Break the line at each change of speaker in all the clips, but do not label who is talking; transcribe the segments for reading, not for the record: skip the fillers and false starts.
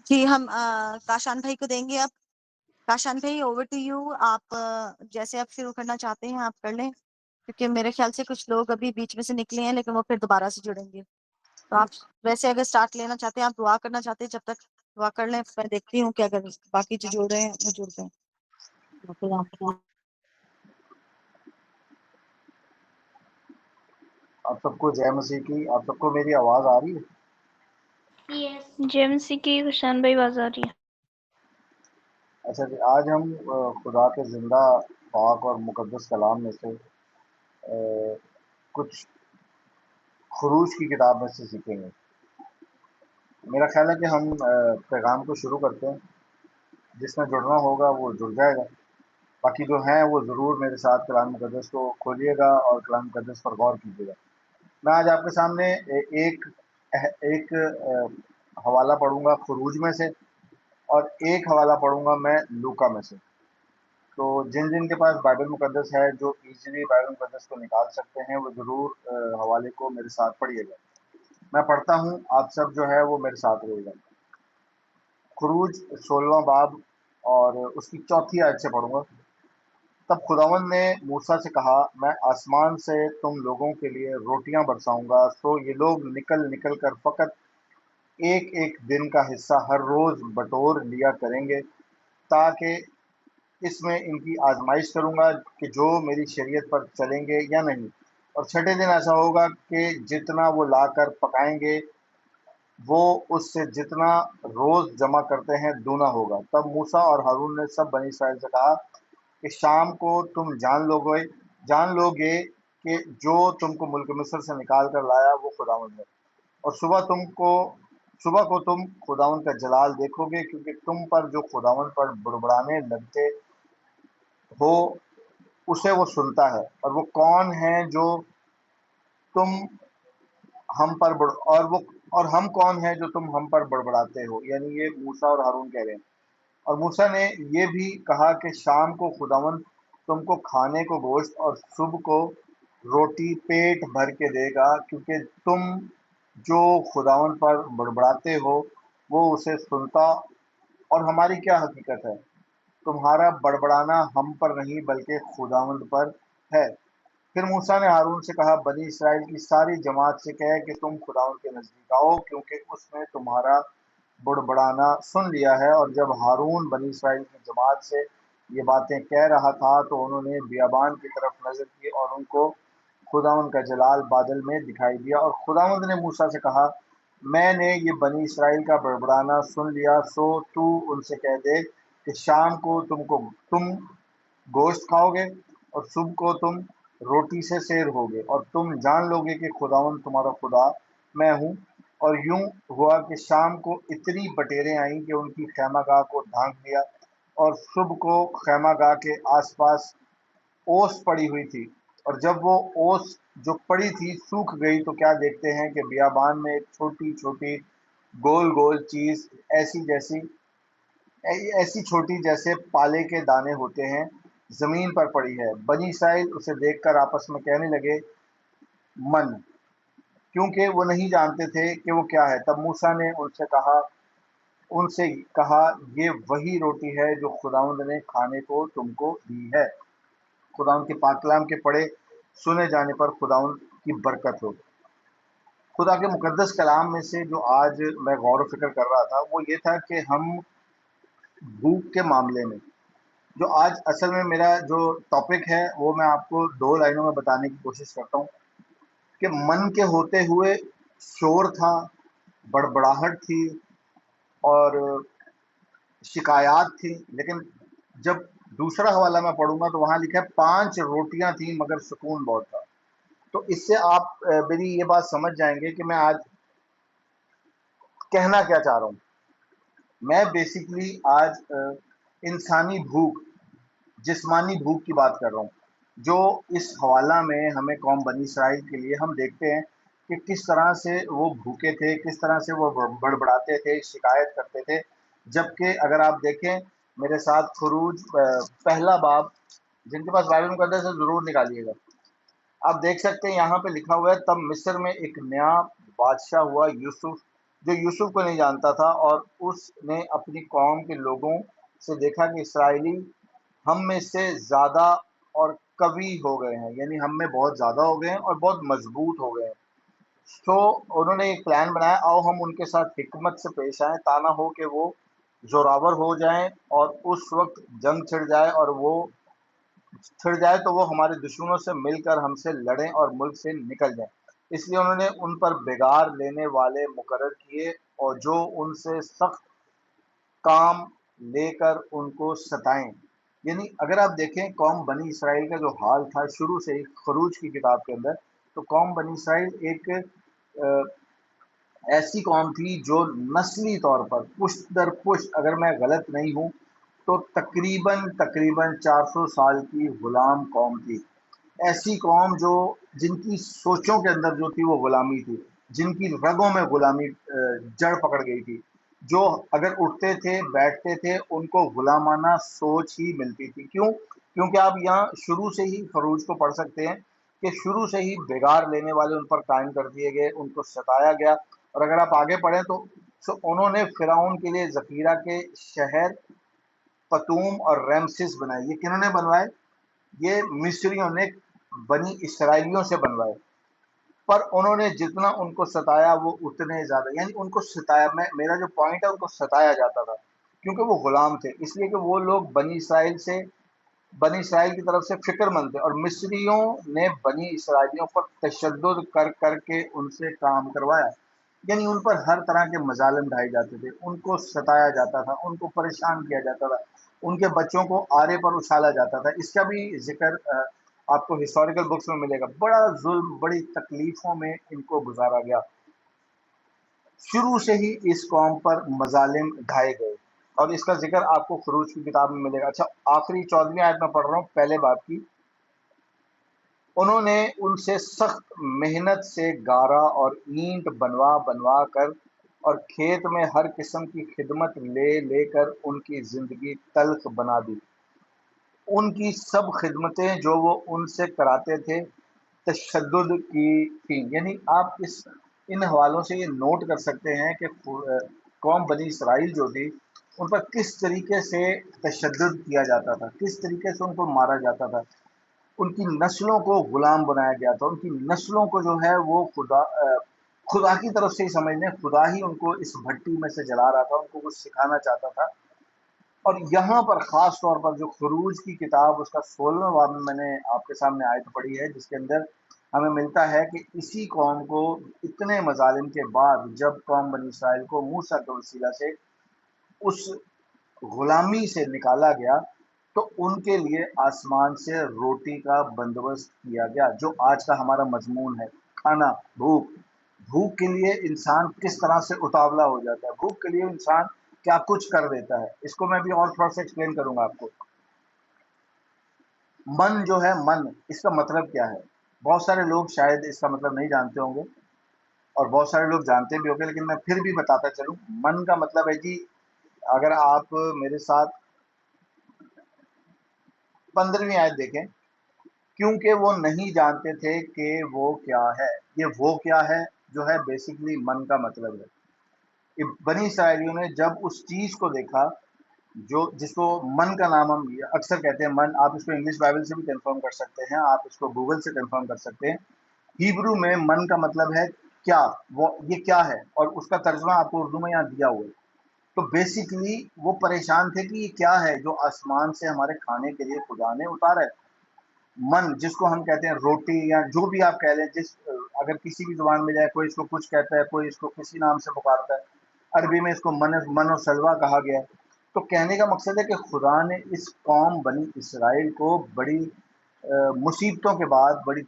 جی ہم کاشان بھائی کو دیں گے اب. کاشان بھائی اوور ٹو یو. آپ جیسے آپ شروع کرنا چاہتے ہیں آپ کر لیں، کیونکہ میرے خیال سے کچھ لوگ ابھی بیچ میں سے نکلے ہیں لیکن وہ پھر دوبارہ سے جڑیں گے. تو آپ ویسے اگر سٹارٹ لینا چاہتے ہیں، آپ دعا کرنا چاہتے ہیں، جب تک دعا کر لیں میں دیکھتی ہوں کہ اگر باقی جو جڑ رہے ہیں وہ جڑ گئے.
آپ سب کو جے مسیح کی. آپ سب کو میری آواز آ رہی ہے؟
جے مسیح کی. کاشان بھائی آواز آ رہی ہے.
اچھا جی، آج ہم خدا کے زندہ پاک اور مقدس کلام میں سے کچھ خروج کی کتاب میں سے سیکھیں گے. میرا خیال ہے کہ ہم پیغام کو شروع کرتے ہیں. جس میں جڑنا ہوگا وہ جڑ جائے گا. باقی جو ہیں وہ ضرور میرے ساتھ کلام مقدس کو کھولیے گا اور کلام مقدس پر غور کیجیے گا. میں آج آپ کے سامنے ایک حوالہ پڑھوں گا خروج میں سے، اور ایک حوالہ پڑھوں گا میں لوکا میں سے. تو جن جن کے پاس بائبل مقدس ہے، جو ایزیلی بائبل مقدس کو نکال سکتے ہیں، وہ ضرور حوالے کو میرے ساتھ پڑھیے گا. میں پڑھتا ہوں، آپ سب جو ہے وہ میرے ساتھ رہے گا. خروج 16واں باب اور اس کی 4 آیت سے پڑھوں گا. تب خداوند نے موسیٰ سے کہا، میں آسمان سے تم لوگوں کے لیے روٹیاں برساؤں گا، سو یہ لوگ نکل نکل کر فقط ایک ایک دن کا حصہ ہر روز بٹور لیا کریں گے، تاکہ اس میں ان کی آزمائش کروں گا کہ جو میری شریعت پر چلیں گے یا نہیں. اور چھٹے دن ایسا ہوگا کہ جتنا وہ لا کر پکائیں گے وہ اس سے جتنا روز جمع کرتے ہیں دونا ہوگا. تب موسیٰ اور ہارون نے سب بنی اسرائیل سے کہا کہ شام کو تم جان لو گے کہ جو تم کو ملک مصر سے نکال کر لایا وہ خداوند ہے. اور صبح کو تم خداوند کا جلال دیکھو گے، کیونکہ تم پر جو خداوند پر بڑبڑانے لگتے ہو اسے وہ سنتا ہے. اور وہ کون ہے جو تم ہم پر اور ہم کون ہے جو تم ہم پر بڑبڑاتے ہو. یعنی یہ موسیٰ اور ہارون کہہ رہے ہیں. اور موسیٰ نے یہ بھی کہا کہ شام کو خداوند تم کو کھانے کو گوشت اور صبح کو روٹی پیٹ بھر کے دے گا، کیونکہ تم جو خداوند پر بڑبڑاتے ہو وہ اسے سنتا. اور ہماری کیا حقیقت ہے؟ تمہارا بڑبڑانا ہم پر نہیں بلکہ خداوند پر ہے. پھر موسیٰ نے ہارون سے کہا، بنی اسرائیل کی ساری جماعت سے کہے کہ تم خداوند کے نزدیک آؤ، کیونکہ اس نے تمہارا بڑبڑانا سن لیا ہے. اور جب ہارون بنی اسرائیل کی جماعت سے یہ باتیں کہہ رہا تھا تو انہوں نے بیابان کی طرف نظر کی اور ان کو خداوند کا جلال بادل میں دکھائی دیا. اور خداوند نے موسیٰ سے کہا، میں نے یہ بنی اسرائیل کا بڑبڑانا سن لیا، سو تو ان سے کہہ دے کہ شام کو تم گوشت کھاؤ گے اور صبح کو تم روٹی سے سیر ہوگے، اور تم جان لو گے کہ خداوند تمہارا خدا میں ہوں. اور یوں ہوا کہ شام کو اتنی بٹیریں آئیں کہ ان کی خیمہ گاہ کو ڈھانک دیا، اور صبح کو خیمہ گاہ کے آس پاس اوس پڑی ہوئی تھی. اور جب وہ اوس جو پڑی تھی سوکھ گئی تو کیا دیکھتے ہیں کہ بیابان میں ایک چھوٹی چھوٹی گول گول چیز ایسی چھوٹی جیسے پالے کے دانے ہوتے ہیں زمین پر پڑی ہے. بنی اسرائیل اسے دیکھ کر آپس میں کہنے لگے من، کیونکہ وہ نہیں جانتے تھے کہ وہ کیا ہے. تب موسیٰ نے ان سے کہا، یہ وہی روٹی ہے جو خداوند نے کھانے کو تم کو دی ہے. خداوند کے پاک کلام کے پڑھے سنے جانے پر خداوند کی برکت ہو. خدا کے مقدس کلام میں سے جو آج میں غور و فکر کر رہا تھا وہ یہ تھا کہ ہم بھوک کے معاملے میں، جو آج اصل میں میرا جو ٹاپک ہے وہ میں آپ کو 2 لائنوں میں بتانے کی کوشش کرتا ہوں کہ من کے ہوتے ہوئے شور تھا، بڑبڑاہٹ تھی اور شکایات تھی. لیکن جب دوسرا حوالہ میں پڑھوں گا تو وہاں لکھا ہے 5 روٹیاں تھیں مگر سکون بہت تھا. تو اس سے آپ میری یہ بات سمجھ جائیں گے کہ میں آج کہنا کیا چاہ رہا ہوں. میں بیسیکلی آج انسانی بھوک، جسمانی بھوک کی بات کر رہا ہوں، جو اس حوالہ میں ہمیں قوم بنی اسرائیل کے لیے ہم دیکھتے ہیں کہ کس طرح سے وہ بھوکے تھے، کس طرح سے وہ بڑبڑاتے تھے، شکایت کرتے تھے. جبکہ اگر آپ دیکھیں میرے ساتھ خروج پہلا باب، جن کے پاس بائبل مقدس ہے ضرور نکالیے گا. آپ دیکھ سکتے ہیں یہاں پہ لکھا ہوا ہے، تب مصر میں ایک نیا بادشاہ ہوا یوسف، جو یوسف کو نہیں جانتا تھا، اور اس نے اپنی قوم کے لوگوں سے دیکھا کہ اسرائیلی ہم میں سے زیادہ اور قوی ہو گئے ہیں، یعنی ہم میں بہت زیادہ ہو گئے ہیں اور بہت مضبوط ہو گئے ہیں. تو انہوں نے ایک پلان بنایا، آؤ ہم ان کے ساتھ حکمت سے پیش آئیں، تا نہ ہو کہ وہ زوراور ہو جائیں اور اس وقت جنگ چھڑ جائے، اور وہ چھڑ جائے تو وہ ہمارے دشمنوں سے مل کر ہم سے لڑیں اور ملک سے نکل جائیں. اس لیے انہوں نے ان پر بگاڑ لینے والے مقرر کیے، اور جو ان سے سخت کام لے کر ان کو ستائیں. یعنی اگر آپ دیکھیں قوم بنی اسرائیل کا جو حال تھا شروع سے ہی خروج کی کتاب کے اندر، تو قوم بنی اسرائیل ایک ایسی قوم تھی جو نسلی طور پر پشت در پشت، اگر میں غلط نہیں ہوں تو تقریباً 400 سال کی غلام قوم تھی. ایسی قوم جن کی سوچوں کے اندر جو تھی وہ غلامی تھی، جن کی رگوں میں غلامی جڑ پکڑ گئی تھی، جو اگر اٹھتے تھے بیٹھتے تھے ان کو غلامانہ سوچ ہی ملتی تھی. کیونکہ آپ یہاں شروع سے ہی خروج کو پڑھ سکتے ہیں کہ شروع سے ہی بگاڑ لینے والے ان پر قائم کر دیے گئے، ان کو ستایا گیا. اور اگر آپ آگے پڑھیں تو انہوں نے فرعون کے لیے ذخیرہ کے شہر پتوم اور ریمسس بنائے. یہ کنہوں نے بنوائے؟ یہ مصریوں نے بنی اسرائیلیوں سے بنوائے. پر انہوں نے جتنا ان کو ستایا وہ اتنے زیادہ، یعنی ان کو ستایا، میرا جو پوائنٹ ہے ان کو ستایا جاتا تھا کیونکہ وہ غلام تھے. اس لیے کہ وہ لوگ بنی اسرائیل کی طرف سے فکر مند تھے، اور مصریوں نے بنی اسرائیلیوں پر تشدد کر کر کے ان سے کام کروایا. یعنی ان پر ہر طرح کے مظالم ڈھائے جاتے تھے، ان کو ستایا جاتا تھا، ان کو پریشان کیا جاتا تھا، ان کے بچوں کو آرے پر اچھالا جاتا تھا. اس کا بھی ذکر آپ کو ہسٹوریکل بکس میں ملے گا. بڑا ظلم، بڑی تکلیفوں میں ان کو گزارا گیا. شروع سے ہی اس قوم پر مظالم ڈھائے گئے، اور اس کا ذکر آپ کو خروج کی کتاب میں ملے گا. اچھا، آخری 14ویں آیت میں پڑھ رہا ہوں پہلے باب کی. انہوں نے ان سے سخت محنت سے گارا اور اینٹ بنوا کر اور کھیت میں ہر قسم کی خدمت لے کر ان کی زندگی تلخ بنا دی. ان کی سب خدمتیں جو وہ ان سے کراتے تھے تشدد کی تھیں. یعنی آپ ان حوالوں سے یہ نوٹ کر سکتے ہیں کہ قوم بنی اسرائیل جو تھی ان پر کس طریقے سے تشدد کیا جاتا تھا، کس طریقے سے ان کو مارا جاتا تھا. ان کی نسلوں کو غلام بنایا گیا تھا، ان کی نسلوں کو جو ہے وہ خدا کی طرف سے ہی سمجھ لیں، خدا ہی ان کو اس بھٹی میں سے جلا رہا تھا، ان کو کچھ سکھانا چاہتا تھا. اور یہاں پر خاص طور پر جو خروج کی کتاب اس کا 16واں باب میں نے آپ کے سامنے آیت پڑھی ہے، جس کے اندر ہمیں ملتا ہے کہ اسی قوم کو اتنے مظالم کے بعد جب قوم بنی اسرائیل کو موسیٰ کے وسیلہ سے اس غلامی سے نکالا گیا تو ان کے لیے آسمان سے روٹی کا بندوبست کیا گیا، جو آج کا ہمارا مضمون ہے، کھانا، بھوک کے لیے انسان کس طرح سے اتاولا ہو جاتا ہے، بھوک کے لیے انسان کیا کچھ کر دیتا ہے. اس کو میں بھی اور تھوڑا سا ایکسپلین کروں گا آپ کو. من جو ہے، من، اس کا مطلب کیا ہے؟ بہت سارے لوگ شاید اس کا مطلب نہیں جانتے ہوں گے، اور بہت سارے لوگ جانتے بھی ہوں گے، لیکن میں پھر بھی بتاتا چلوں. من کا مطلب ہے جی، اگر آپ میرے ساتھ 15ویں آیت دیکھیں، کیونکہ وہ نہیں جانتے تھے کہ وہ کیا ہے. یہ وہ کیا ہے جو ہے بیسیکلی من کا مطلب ہے. بنی اسرائیلیوں نے جب اس چیز کو دیکھا جس کو من کا نام ہم اکثر کہتے ہیں من، آپ اس کو انگلش بائبل سے بھی کنفرم کر سکتے ہیں، آپ اس کو گوگل سے کنفرم کر سکتے ہیں. ہیبرو میں من کا مطلب ہے کیا، یہ کیا ہے، اور اس کا ترجمہ آپ کو اردو میں یہاں دیا ہوا ہے. تو بیسیکلی وہ پریشان تھے کہ یہ کیا ہے جو آسمان سے ہمارے کھانے کے لیے خدا نے اتارا ہے. من، جس کو ہم کہتے ہیں روٹی، یا جو بھی آپ کہہ لیں، اگر کسی بھی زبان میں جائے، کوئی اس کو کچھ کہتا ہے، کوئی اس کو کسی نام سے پکارتا ہے. عربی میں اس کو من و سلوا کہا گیا ہے. تو کہنے کا مقصد ہے کہ خدا نے اس قوم بنی اسرائیل کو بڑی مصیبتوں کے بعد، بڑی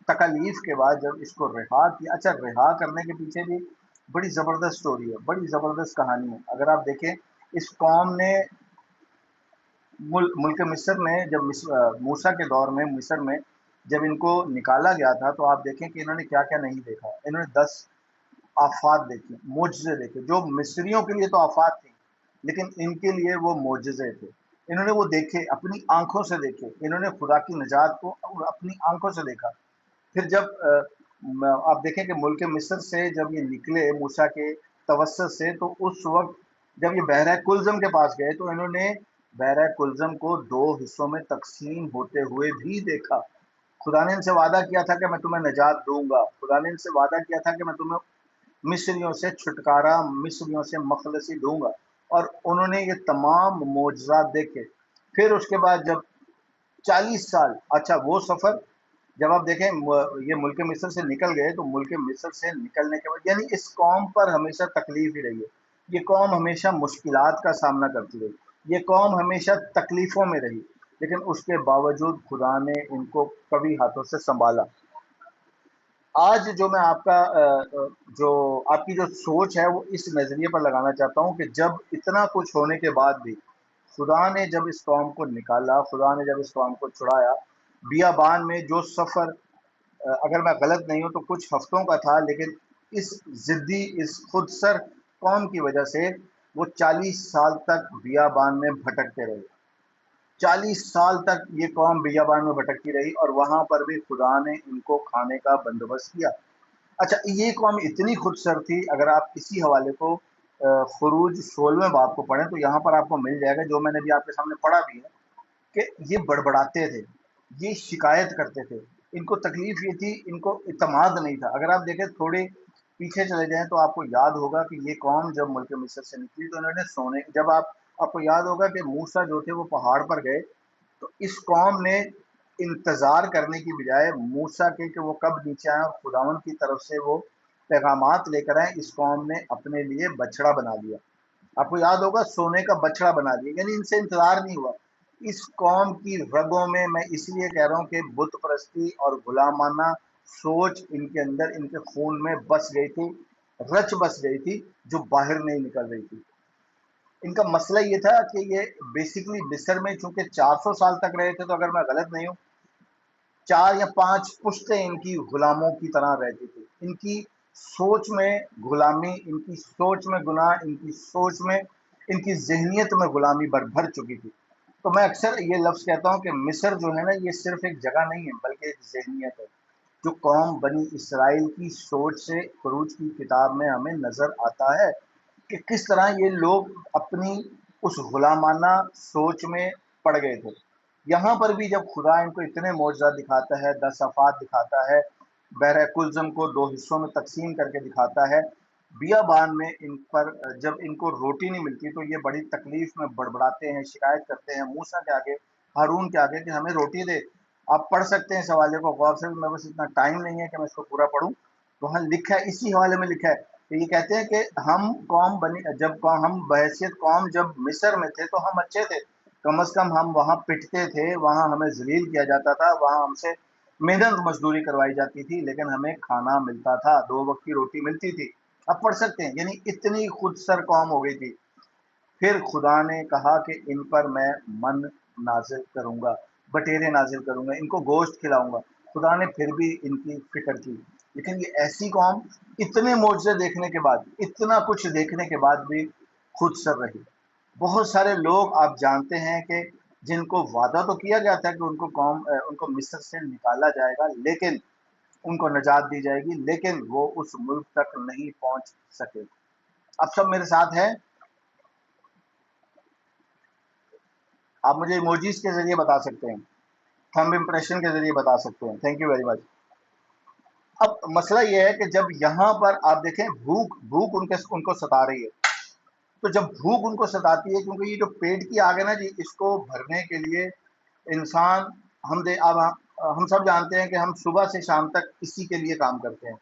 تکالیف کے بعد جب اس کو رہا کیا. اچھا، رہا کرنے کے پیچھے بھی بڑی زبردست سٹوری ہے، بڑی زبردست کہانی ہے. اگر آپ دیکھیں اس قوم نے ملک مصر میں جب موسیٰ کے دور میں مصر میں جب ان کو نکالا گیا تھا، تو آپ دیکھیں کہ انہوں نے کیا کیا نہیں دیکھا. انہوں نے 10 آفات دیکھی، معجزے دیکھے، جو مصریوں کے لیے تو آفات تھیں لیکن ان کے لیے وہ معجزے تھے. انہوں نے وہ دیکھے، اپنی آنکھوں سے دیکھے. انہوں نے خدا کی نجات کو اپنی آنکھوں سے دیکھا. پھر جب آپ دیکھیں کہ ملک مصر سے جب یہ نکلے موسیٰ کے توسط سے، تو اس وقت جب یہ بحیرہ کلزم کے پاس گئے تو انہوں نے بحیرہ کلزم کو 2 حصوں میں تقسیم ہوتے ہوئے بھی دیکھا. خدا نے ان سے وعدہ کیا تھا کہ میں تمہیں نجات دوں گا، خدا نے ان سے وعدہ کیا تھا کہ میں تمہیں مصریوں سے چھٹکارا، مصریوں سے مخلصی دوں گا، اور انہوں نے یہ تمام معجزات دیکھے. پھر اس کے بعد جب 40 سال، اچھا وہ سفر جب آپ دیکھیں یہ ملک مصر سے نکل گئے، تو ملک مصر سے نکلنے کے بعد یعنی اس قوم پر ہمیشہ تکلیف ہی رہی ہے. یہ قوم ہمیشہ مشکلات کا سامنا کرتی رہی، یہ قوم ہمیشہ تکلیفوں میں رہی، لیکن اس کے باوجود خدا نے ان کو قوی ہاتھوں سے سنبھالا. آج جو میں آپ کا جو آپ کی جو سوچ ہے وہ اس نظریے پر لگانا چاہتا ہوں کہ جب اتنا کچھ ہونے کے بعد بھی خدا نے جب اس قوم کو نکالا، خدا نے جب اس قوم کو چھڑایا، بیابان میں جو سفر اگر میں غلط نہیں ہوں تو کچھ ہفتوں کا تھا، لیکن اس ضدی، اس خود سر قوم کی وجہ سے وہ 40 سال تک بیابان میں بھٹکتے رہے. 40 سال تک یہ قوم بیابان میں بھٹکتی رہی، اور وہاں پر بھی خدا نے ان کو کھانے کا بندوبست کیا. اچھا، یہ قوم اتنی خود سر تھی، اگر آپ اسی حوالے کو خروج 16ویں باب کو پڑھیں تو یہاں پر آپ کو مل جائے گا، جو میں نے بھی آپ کے سامنے پڑھا بھی ہے، کہ یہ بڑبڑاتے تھے، یہ شکایت کرتے تھے. ان کو تکلیف یہ تھی، ان کو اعتماد نہیں تھا. اگر آپ دیکھیں تھوڑے پیچھے چلے جائیں تو آپ کو یاد ہوگا کہ یہ قوم جب ملک مصر سے نکلی تو انہوں نے سونے، جب آپ کو یاد ہوگا کہ موسیٰ جو تھے وہ پہاڑ پر گئے، تو اس قوم نے انتظار کرنے کی بجائے موسیٰ کے کہ وہ کب نیچے آئیں اور خداوند کی طرف سے وہ پیغامات لے کر آئیں، اس قوم نے اپنے لیے بچڑا بنا لیا. آپ کو یاد ہوگا سونے کا بچڑا بنا لیا، یعنی ان سے انتظار نہیں ہوا. اس قوم کی رگوں میں اس لیے کہہ رہا ہوں کہ بت پرستی اور غلامانہ سوچ ان کے اندر، ان کے خون میں بس گئی تھی، رچ بس گئی تھی، جو باہر نہیں نکل رہی تھی. ان کا مسئلہ یہ تھا کہ یہ بیسیکلی مصر میں چونکہ 400 سال تک رہے تھے، تو اگر میں غلط نہیں ہوں 4 یا 5 پشتیں ان کی غلاموں کی طرح رہتی تھی. ان کی سوچ میں غلامی، ان کی سوچ میں گناہ، ان کی سوچ میں، ان کی ذہنیت میں غلامی بھر چکی تھی. تو میں اکثر یہ لفظ کہتا ہوں کہ مصر جو ہے نا، یہ صرف ایک جگہ نہیں ہے بلکہ ایک ذہنیت ہے، جو قوم بنی اسرائیل کی سوچ سے خروج کی کتاب میں ہمیں نظر آتا ہے کہ کس طرح یہ لوگ اپنی اس غلامانہ سوچ میں پڑ گئے تھے. یہاں پر بھی جب خدا ان کو اتنے معجزات دکھاتا ہے، 10 آفات دکھاتا ہے، بحر کلزم کو 2 حصوں میں تقسیم کر کے دکھاتا ہے، بیابان میں ان پر جب ان کو روٹی نہیں ملتی تو یہ بڑی تکلیف میں بڑبڑاتے ہیں، شکایت کرتے ہیں موسیٰ کے آگے، ہارون کے آگے کہ ہمیں روٹی دے. آپ پڑھ سکتے ہیں اس حوالے کو غور سے، میں بس اتنا ٹائم نہیں ہے کہ میں اس کو پورا پڑھوں. وہاں لکھا ہے، اسی حوالے میں لکھا ہے کہ یہ کہتے ہیں کہ ہم قوم بنی، جب ہم بحیثیت قوم جب مصر میں تھے تو ہم اچھے تھے، کم از کم ہم وہاں پٹتے تھے، وہاں ہمیں ذلیل کیا جاتا تھا، وہاں ہم سے محنت مزدوری کروائی جاتی تھی، لیکن ہمیں کھانا ملتا تھا، 2 وقت کی روٹی ملتی تھی. آپ پڑھ سکتے ہیں، یعنی اتنی خود سر قوم ہو گئی تھی. پھر خدا نے کہا کہ ان پر میں من نازل کروں گا، بٹیرے نازل کروں گا، ان کو گوشت کھلاؤں گا. خدا نے پھر بھی ان کی فکر کی، لیکن یہ ایسی قوم اتنے معجزے دیکھنے کے بعد، اتنا کچھ دیکھنے کے بعد بھی خود سر رہی. بہت سارے لوگ آپ جانتے ہیں کہ جن کو وعدہ تو کیا گیا تھا کہ ان کو مصر سے نکالا جائے گا، لیکن ان کو نجات دی جائے گی، لیکن وہ اس ملک تک نہیں پہنچ سکے. اب سب میرے ساتھ ہیں؟ آپ مجھے ایموجیز کے ذریعے بتا سکتے ہیں، تھمب امپریشن کے ذریعے بتا سکتے ہیں. Thank you very much. اب مسئلہ یہ ہے کہ جب یہاں پر آپ دیکھیں بھوک ان کو ستا رہی ہے، تو جب بھوک ان کو ستاتی ہے، کیونکہ یہ جو پیٹ کی آگ ہے نا جی، اس کو بھرنے کے لیے انسان، اب ہم سب جانتے ہیں کہ ہم صبح سے شام تک اسی کے لیے کام کرتے ہیں،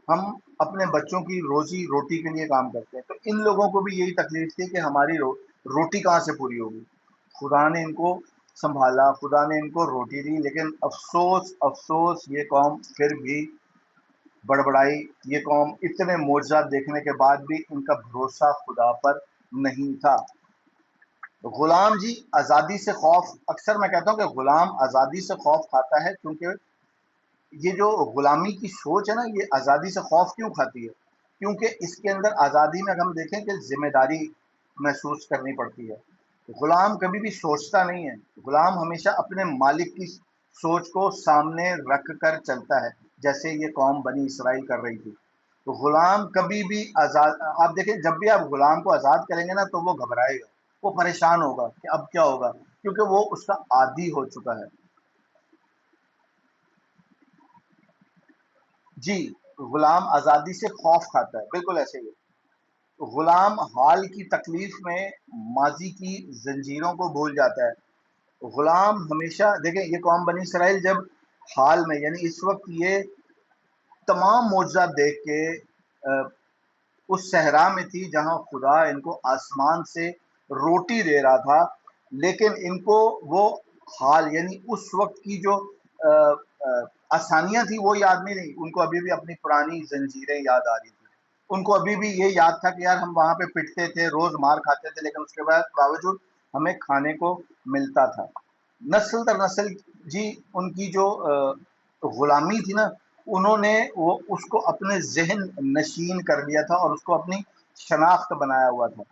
ہم اپنے بچوں کی روزی روٹی کے لیے کام کرتے ہیں. تو ان لوگوں کو بھی یہی تکلیف تھی کہ ہماری روٹی کہاں سے پوری ہوگی. خدا نے ان کو سنبھالا، خدا نے ان کو روٹی دی، لیکن افسوس یہ قوم پھر بھی بڑبڑائی. یہ قوم اتنے معجزات دیکھنے کے بعد بھی ان کا بھروسہ خدا پر نہیں تھا. غلام جی آزادی سے خوف، اکثر میں کہتا ہوں کہ غلام آزادی سے خوف کھاتا ہے، کیونکہ یہ جو غلامی کی سوچ ہے نا، یہ آزادی سے خوف کیوں کھاتی ہے؟ کیونکہ اس کے اندر آزادی میں اگر ہم دیکھیں کہ ذمہ داری محسوس کرنی پڑتی ہے. غلام کبھی بھی سوچتا نہیں ہے، غلام ہمیشہ اپنے مالک کی سوچ کو سامنے رکھ کر چلتا ہے، جیسے یہ قوم بنی اسرائیل کر رہی تھی. غلام کبھی بھی آزاد، آپ دیکھیں جب بھی آپ غلام کو آزاد کریں گے نا تو وہ گھبرائے گا، وہ پریشان ہوگا کہ اب کیا ہوگا، کیونکہ وہ اس کا عادی ہو چکا ہے. جی، غلام آزادی سے خوف کھاتا ہے، بالکل ایسے ہی ہے. غلام حال کی تکلیف میں ماضی کی زنجیروں کو بھول جاتا ہے. غلام ہمیشہ دیکھیں، یہ قوم بنی اسرائیل جب حال میں یعنی اس وقت یہ تمام معجزات دیکھ کے اس صحرا میں تھی جہاں خدا ان کو آسمان سے روٹی دے رہا تھا، لیکن ان کو وہ حال یعنی اس وقت کی جو آسانیاں تھی وہ یاد نہیں رہی. ان کو ابھی بھی اپنی پرانی زنجیریں یاد آ رہی تھی. ان کو ابھی بھی یہ یاد تھا کہ یار ہم وہاں پہ پٹتے تھے، روز مار کھاتے تھے، لیکن اس کے باوجود ہمیں کھانے کو ملتا تھا. نسل در نسل جی ان کی جو غلامی تھی نا، انہوں نے وہ اس کو اپنے ذہن نشین کر لیا تھا اور اس کو اپنی شناخت بنایا ہوا تھا.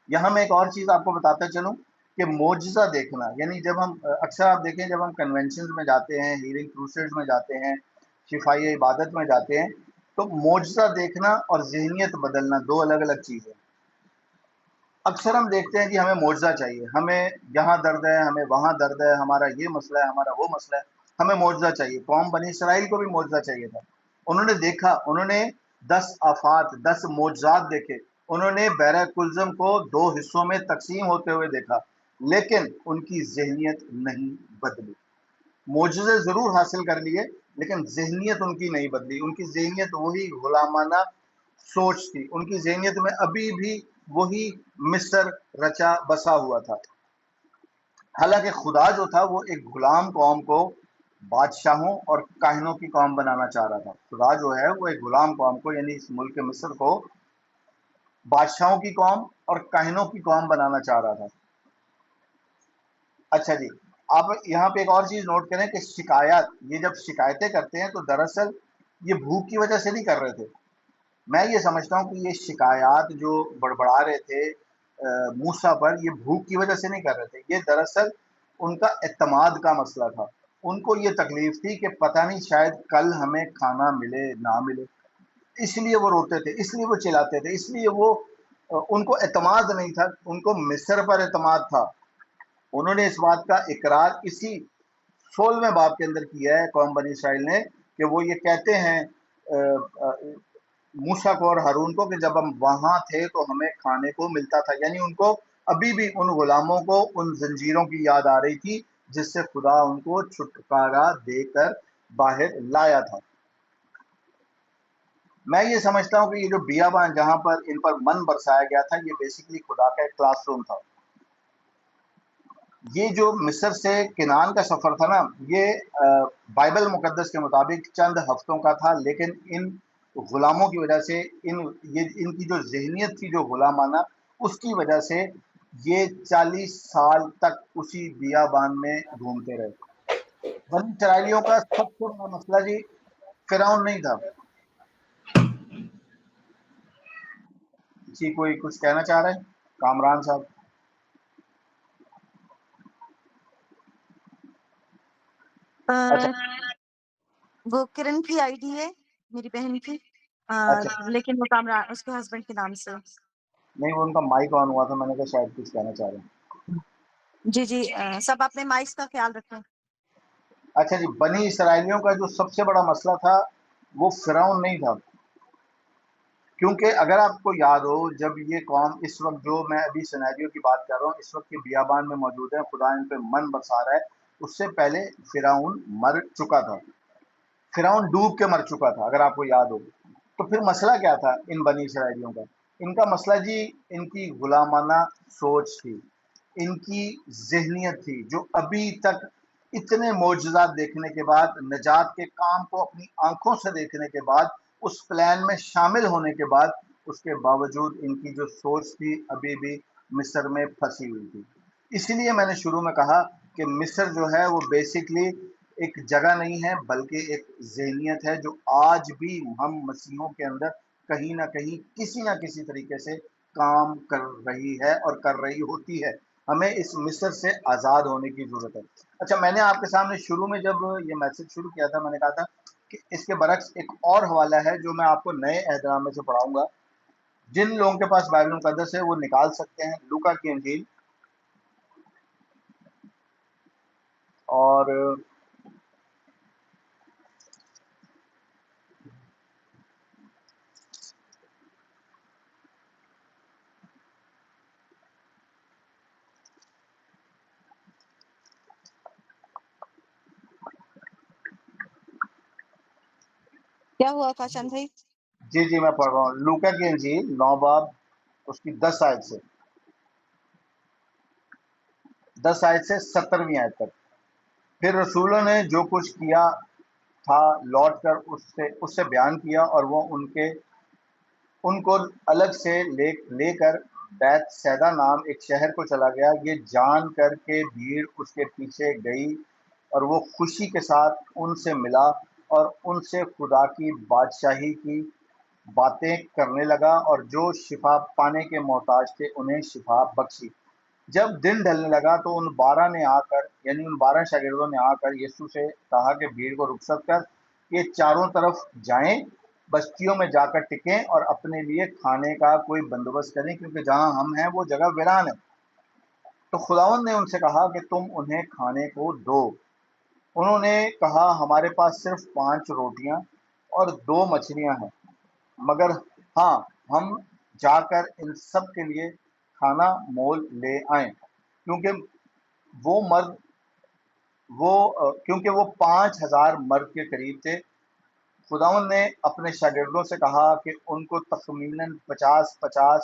یہاں میں ایک اور چیز آپ کو بتاتا چلوں کہ معجزہ دیکھنا، یعنی جب ہم اکثر آپ دیکھیں جب ہم کنونشنز میں جاتے ہیں، ہیلنگ کروسیڈز میں جاتے ہیں، شفائی عبادت میں جاتے ہیں، تو معجزہ دیکھنا اور ذہنیت بدلنا دو الگ الگ چیزیں. اکثر ہم دیکھتے ہیں کہ ہمیں معجزہ چاہیے، ہمیں یہاں درد ہے، ہمیں وہاں درد ہے، ہمارا یہ مسئلہ ہے، ہمارا وہ مسئلہ ہے، ہمیں معجزہ چاہیے. قوم بنی اسرائیل کو بھی معجزہ چاہیے تھا. انہوں نے دیکھا، انہوں نے 10 آفات 10 معجزات دیکھے، انہوں نے بحر کلزم کو 2 حصوں میں تقسیم ہوتے ہوئے دیکھا، لیکن ان کی ذہنیت نہیں بدلی. معجزے ضرور حاصل کر لیے لیکن ذہنیت ان کی نہیں بدلی. ان کی ذہنیت وہی غلامانہ سوچ تھی، ان کی ذہنیت میں ابھی بھی وہی مصر رچا بسا ہوا تھا. حالانکہ خدا جو تھا وہ ایک غلام قوم کو بادشاہوں اور کاہنوں کی قوم بنانا چاہ رہا تھا. خدا جو ہے وہ ایک غلام قوم کو یعنی اس ملک مصر کو بادشاہوں کی قوم اور کاہنوں کی قوم بنانا چاہ رہا تھا. اچھا جی، آپ یہاں پہ ایک اور چیز نوٹ کریں کہ شکایات، یہ جب شکایتیں کرتے ہیں تو دراصل یہ بھوک کی وجہ سے نہیں کر رہے تھے. میں یہ سمجھتا ہوں کہ یہ شکایات جو بڑبڑا رہے تھے موسیٰ پر، یہ بھوک کی وجہ سے نہیں کر رہے تھے، یہ دراصل ان کا اعتماد کا مسئلہ تھا. ان کو یہ تکلیف تھی کہ پتہ نہیں شاید کل ہمیں کھانا ملے نہ ملے، اس لیے وہ روتے تھے، اس لیے وہ چلاتے تھے، اس لیے وہ ان کو اعتماد نہیں تھا، ان کو مصر پر اعتماد تھا. انہوں نے اس بات کا اقرار اسی 16ویں باب کے اندر کیا ہے قوم بنی اسرائیل نے، کہ وہ یہ کہتے ہیں موسیٰ کو اور ہارون کو کہ جب ہم وہاں تھے تو ہمیں کھانے کو ملتا تھا. یعنی ان کو ابھی بھی ان غلاموں کو ان زنجیروں کی یاد آ رہی تھی جس سے خدا ان کو چھٹکارا دے کر باہر لایا تھا. میں یہ سمجھتا ہوں کہ یہ جو بیابان جہاں پر ان پر من برسایا گیا تھا، یہ بیسیکلی خدا کا ایک کلاس روم تھا. یہ جو مصر سے کنعان کا سفر تھا نا، یہ بائبل مقدس کے مطابق چند ہفتوں کا تھا، لیکن ان غلاموں کی وجہ سے ان کی جو ذہنیت تھی جو غلامانہ، اس کی وجہ سے یہ 40 سال تک اسی بیابان میں گھومتے رہے. بنی اسرائیلیوں کا سب سے بڑا مسئلہ جی فرعون نہیں تھا. جی کوئی کچھ کہنا چاہ رہے ہیں کامران صاحب؟ اچھا
وہ کرن کی آئی ڈی ہے میری بہن کی،
اچھا،
لیکن وہ کامران اس کے ہسبینڈ کے نام سے.
نہیں وہ ان کا مائک آن ہوا تھا، میں نے کہا شاید کچھ کہنا چاہ رہے ہیں.
جی جی، سب اپنے مائکس کا خیال رکھیں.
اچھا جی، بنی اسرائیلیوں کا جو سب سے بڑا مسئلہ تھا وہ فرعون نہیں تھا. کیونکہ اگر آپ کو یاد ہو جب یہ قوم اس وقت جو میں ابھی سینیریو کی بات کر رہا ہوں اس وقت کے بیابان میں موجود ہے، خدا ان پہ من برسا رہا ہے، اس سے پہلے فرعون مر چکا تھا. فرعون ڈوب کے مر چکا تھا اگر آپ کو یاد ہو. تو پھر مسئلہ کیا تھا ان بنی اسرائیلیوں کا؟ ان کا مسئلہ جی ان کی غلامانہ سوچ تھی، ان کی ذہنیت تھی جو ابھی تک اتنے معجزات دیکھنے کے بعد، نجات کے کام کو اپنی آنکھوں سے دیکھنے کے بعد، اس پلان میں شامل ہونے کے بعد، اس کے باوجود ان کی جو سوچ تھی ابھی بھی مصر میں پھنسی ہوئی تھی. اس لیے میں نے شروع میں کہا کہ مصر جو ہے وہ بیسکلی ایک جگہ نہیں ہے بلکہ ایک ذہنیت ہے جو آج بھی ہم مسیحوں کے اندر کہیں نہ کہیں کسی نہ کسی طریقے سے کام کر رہی ہے اور کر رہی ہوتی ہے. ہمیں اس مصر سے آزاد ہونے کی ضرورت ہے. اچھا، میں نے آپ کے سامنے شروع میں جب یہ میسج شروع کیا تھا میں نے کہا تھا اس کے برعکس ایک اور حوالہ ہے جو میں آپ کو نئے عہد نامے سے پڑھاؤں گا. جن لوگوں کے پاس بائبل مقدس ہے وہ نکال سکتے ہیں لوکا کی انجیل اور
کیا ہوا کاشان بھائی؟
جی میں پڑھ رہا ہوں لوکا کی انجیل 9 باب اس کی 10 آیت سے 17ویں آیت تک. پھر رسولوں نے جو کچھ کیا تھا لوٹ کر اس سے بیان کیا، اور وہ ان کو الگ سے لے کر بیت سیدا نام ایک شہر کو چلا گیا. یہ جان کر کے بھیڑ اس کے پیچھے گئی اور وہ خوشی کے ساتھ ان سے ملا اور ان سے خدا کی بادشاہی کی باتیں کرنے لگا، اور جو شفا پانے کے محتاج تھے انہیں شفا بخشی. جب دن ڈھلنے لگا تو ان 12 شاگردوں نے آ کر یسوع سے کہا کہ بھیڑ کو رخصت کر یہ چاروں طرف جائیں، بستیوں میں جا کر ٹکیں اور اپنے لیے کھانے کا کوئی بندوبست کریں، کیونکہ جہاں ہم ہیں وہ جگہ ویران ہے. تو خداوند نے ان سے کہا کہ تم انہیں کھانے کو دو. انہوں نے کہا ہمارے پاس صرف 5 روٹیاں اور 2 مچھلیاں ہیں، مگر ہاں ہم جا کر ان سب کے لیے کھانا مول لے آئیں. کیونکہ وہ 5,000 مرد کے قریب تھے. خداوند نے اپنے شاگردوں سے کہا کہ ان کو تخمیناً 50-50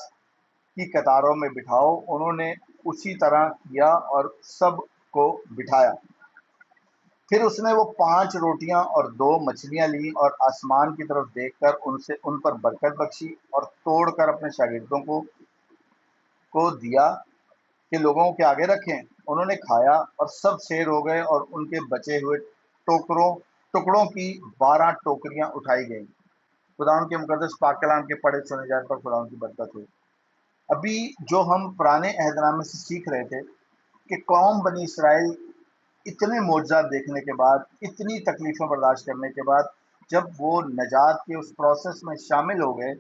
کی قطاروں میں بٹھاؤ. انہوں نے اسی طرح کیا اور سب کو بٹھایا. پھر اس نے وہ 5 روٹیاں اور 2 مچھلیاں لیں اور آسمان کی طرف دیکھ کر ان پر برکت بخشی اور توڑ کر اپنے شاگردوں کو دیا کہ لوگوں کے آگے رکھیں. انہوں نے کھایا اور سب سیر ہو گئے، اور ان کے بچے ہوئے ٹکڑوں کی 12 ٹوکریاں اٹھائی گئیں. خداوند کے مقدس پاک کلام کے پڑھے سنے جانے پر خداوند کی برکت ہوئی. ابھی جو ہم پرانے عہد نامے سے سیکھ رہے تھے کہ قوم بنی اسرائیل اتنے معجزات دیکھنے کے بعد، اتنی تکلیفیں برداشت کرنے کے بعد، جب وہ نجات کے اس پروسیس میں شامل ہو گئے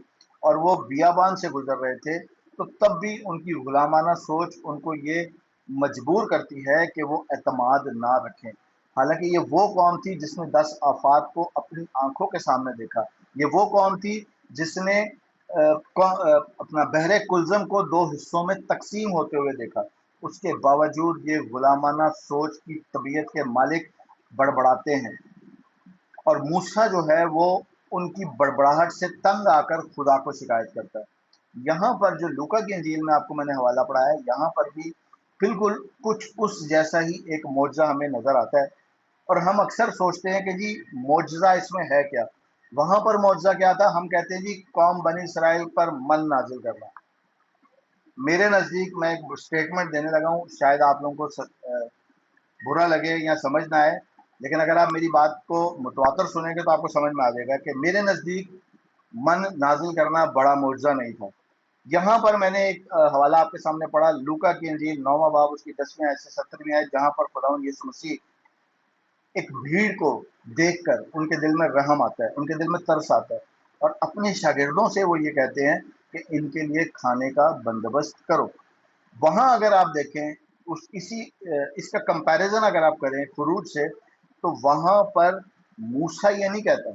اور وہ بیابان سے گزر رہے تھے، تو تب بھی ان کی غلامانہ سوچ ان کو یہ مجبور کرتی ہے کہ وہ اعتماد نہ رکھیں. حالانکہ یہ وہ قوم تھی جس نے 10 آفات کو اپنی آنکھوں کے سامنے دیکھا. یہ وہ قوم تھی جس نے اپنا بحر کلزم کو 2 حصوں میں تقسیم ہوتے ہوئے دیکھا. اس کے باوجود یہ غلامانہ سوچ کی طبیعت کے مالک بڑبڑاتے ہیں، اور موسیٰ جو ہے وہ ان کی بڑبڑاہٹ سے تنگ آ کر خدا کو شکایت کرتا ہے. یہاں پر جو لوکا کی انجیل میں آپ کو میں نے حوالہ پڑھا ہے، یہاں پر بھی بالکل کچھ اس جیسا ہی ایک معجزہ ہمیں نظر آتا ہے. اور ہم اکثر سوچتے ہیں کہ جی معجزہ اس میں ہے کیا. وہاں پر معجزہ کیا تھا؟ ہم کہتے ہیں جی قوم بنی اسرائیل پر من نازل کرنا. میرے نزدیک میں ایک سٹیٹمنٹ دینے لگا ہوں، شاید آپ لوگوں کو برا لگے یا سمجھ نہ آئے، لیکن اگر آپ میری بات کو متواتر سنیں گے تو آپ کو سمجھ میں آ جائے گا کہ میرے نزدیک من نازل کرنا بڑا معجزہ نہیں تھا. یہاں پر میں نے ایک حوالہ آپ کے سامنے پڑھا، لوکا کی انجیل 9واں باب اس کی 10ویں آیت سے 17ویں آیت، جہاں پر خداوند یسوع مسیح ایک بھیڑ کو دیکھ کر ان کے دل میں رحم آتا ہے، ان کے دل میں ترس آتا ہے، اور اپنے شاگردوں سے وہ یہ کہتے ہیں کہ ان کے لیے کھانے کا بندوبست کرو. وہاں اگر آپ دیکھیں اس کا کمپیریزن اگر آپ کریں خروج سے، تو وہاں پر موسیٰ یہ نہیں کہتا